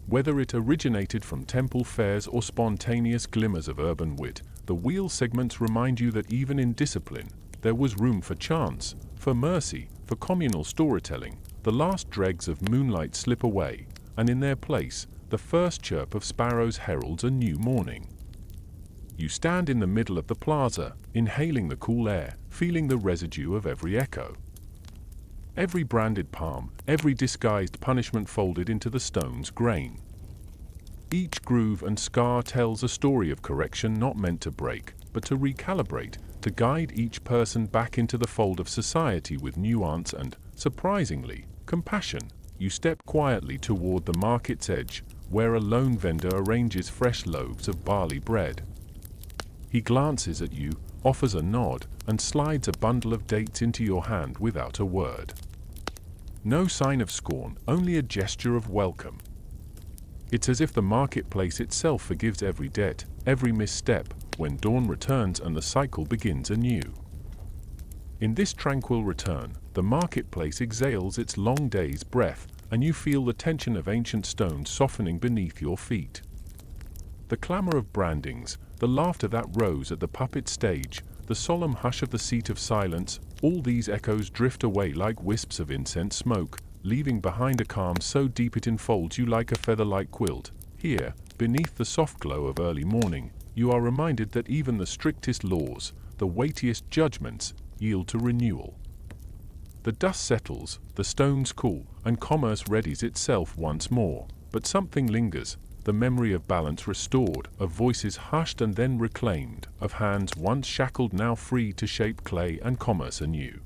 Whether it originated from temple fairs or spontaneous glimmers of urban wit, the wheel segments remind you that even in discipline, there was room for chance, for mercy, for communal storytelling. The last dregs of moonlight slip away, and in their place, the first chirp of sparrows heralds a new morning. You stand in the middle of the plaza, inhaling the cool air, feeling the residue of every echo. Every branded palm, every disguised punishment folded into the stone's grain. Each groove and scar tells a story of correction not meant to break, but to recalibrate, to guide each person back into the fold of society with nuance and, surprisingly, compassion. You step quietly toward the market's edge, where a lone vendor arranges fresh loaves of barley bread. He glances at you, offers a nod, and slides a bundle of dates into your hand without a word. No sign of scorn, only a gesture of welcome. It's as if the marketplace itself forgives every debt, every misstep, when dawn returns and the cycle begins anew. In this tranquil return, the marketplace exhales its long day's breath, and you feel the tension of ancient stones softening beneath your feet. The clamor of brandings, the laughter that rose at the puppet stage, the solemn hush of the seat of silence, all these echoes drift away like wisps of incense smoke, leaving behind a calm so deep it enfolds you like a feather-like quilt. Here, beneath the soft glow of early morning, you are reminded that even the strictest laws, the weightiest judgments, yield to renewal. The dust settles, the stones cool, and commerce readies itself once more, but something lingers, the memory of balance restored, of voices hushed and then reclaimed, of hands once shackled now free to shape clay and commerce anew.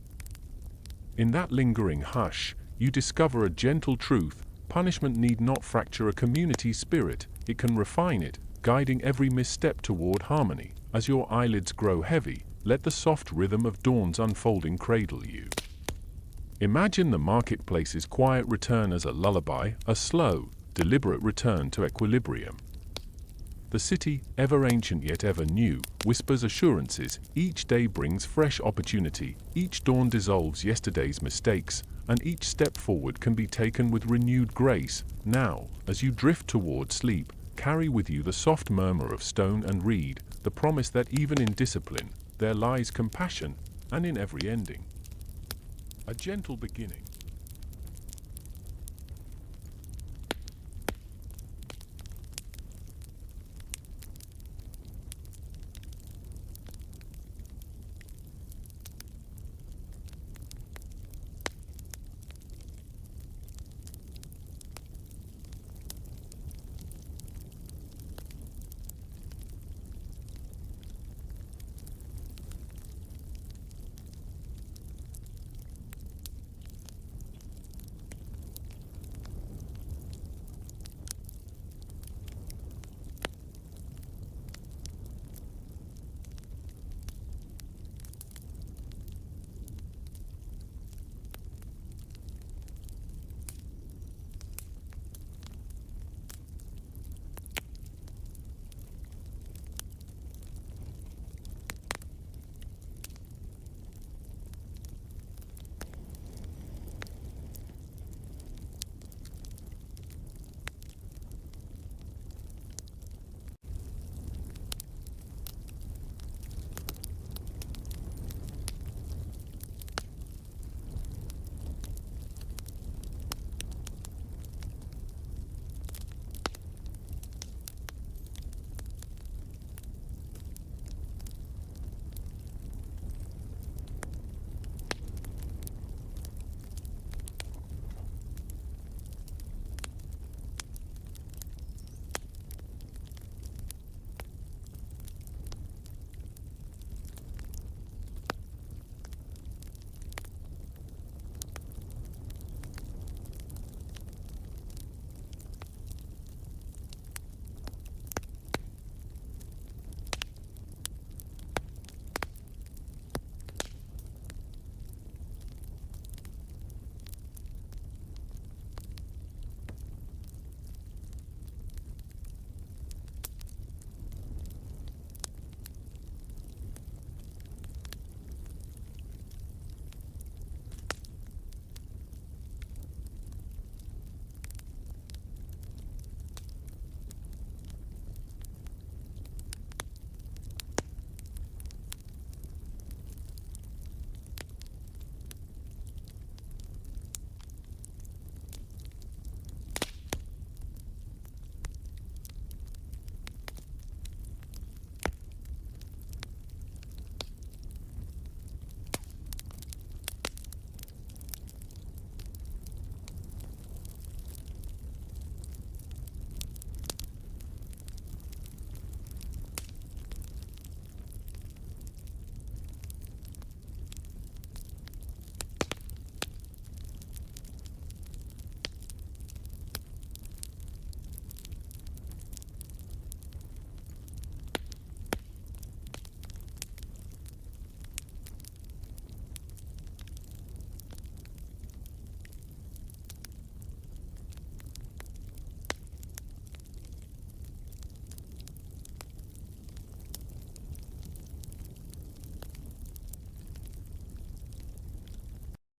In that lingering hush, you discover a gentle truth: punishment need not fracture a community's spirit, it can refine it, guiding every misstep toward harmony. As your eyelids grow heavy, let the soft rhythm of dawn's unfolding cradle you. Imagine the marketplace's quiet return as a lullaby, a slow, deliberate return to equilibrium. The city, ever ancient yet ever new, whispers assurances. Each day brings fresh opportunity, each dawn dissolves yesterday's mistakes, and each step forward can be taken with renewed grace. Now, as you drift toward sleep, carry with you the soft murmur of stone and reed, the promise that even in discipline, there lies compassion, and in every ending, a gentle beginning.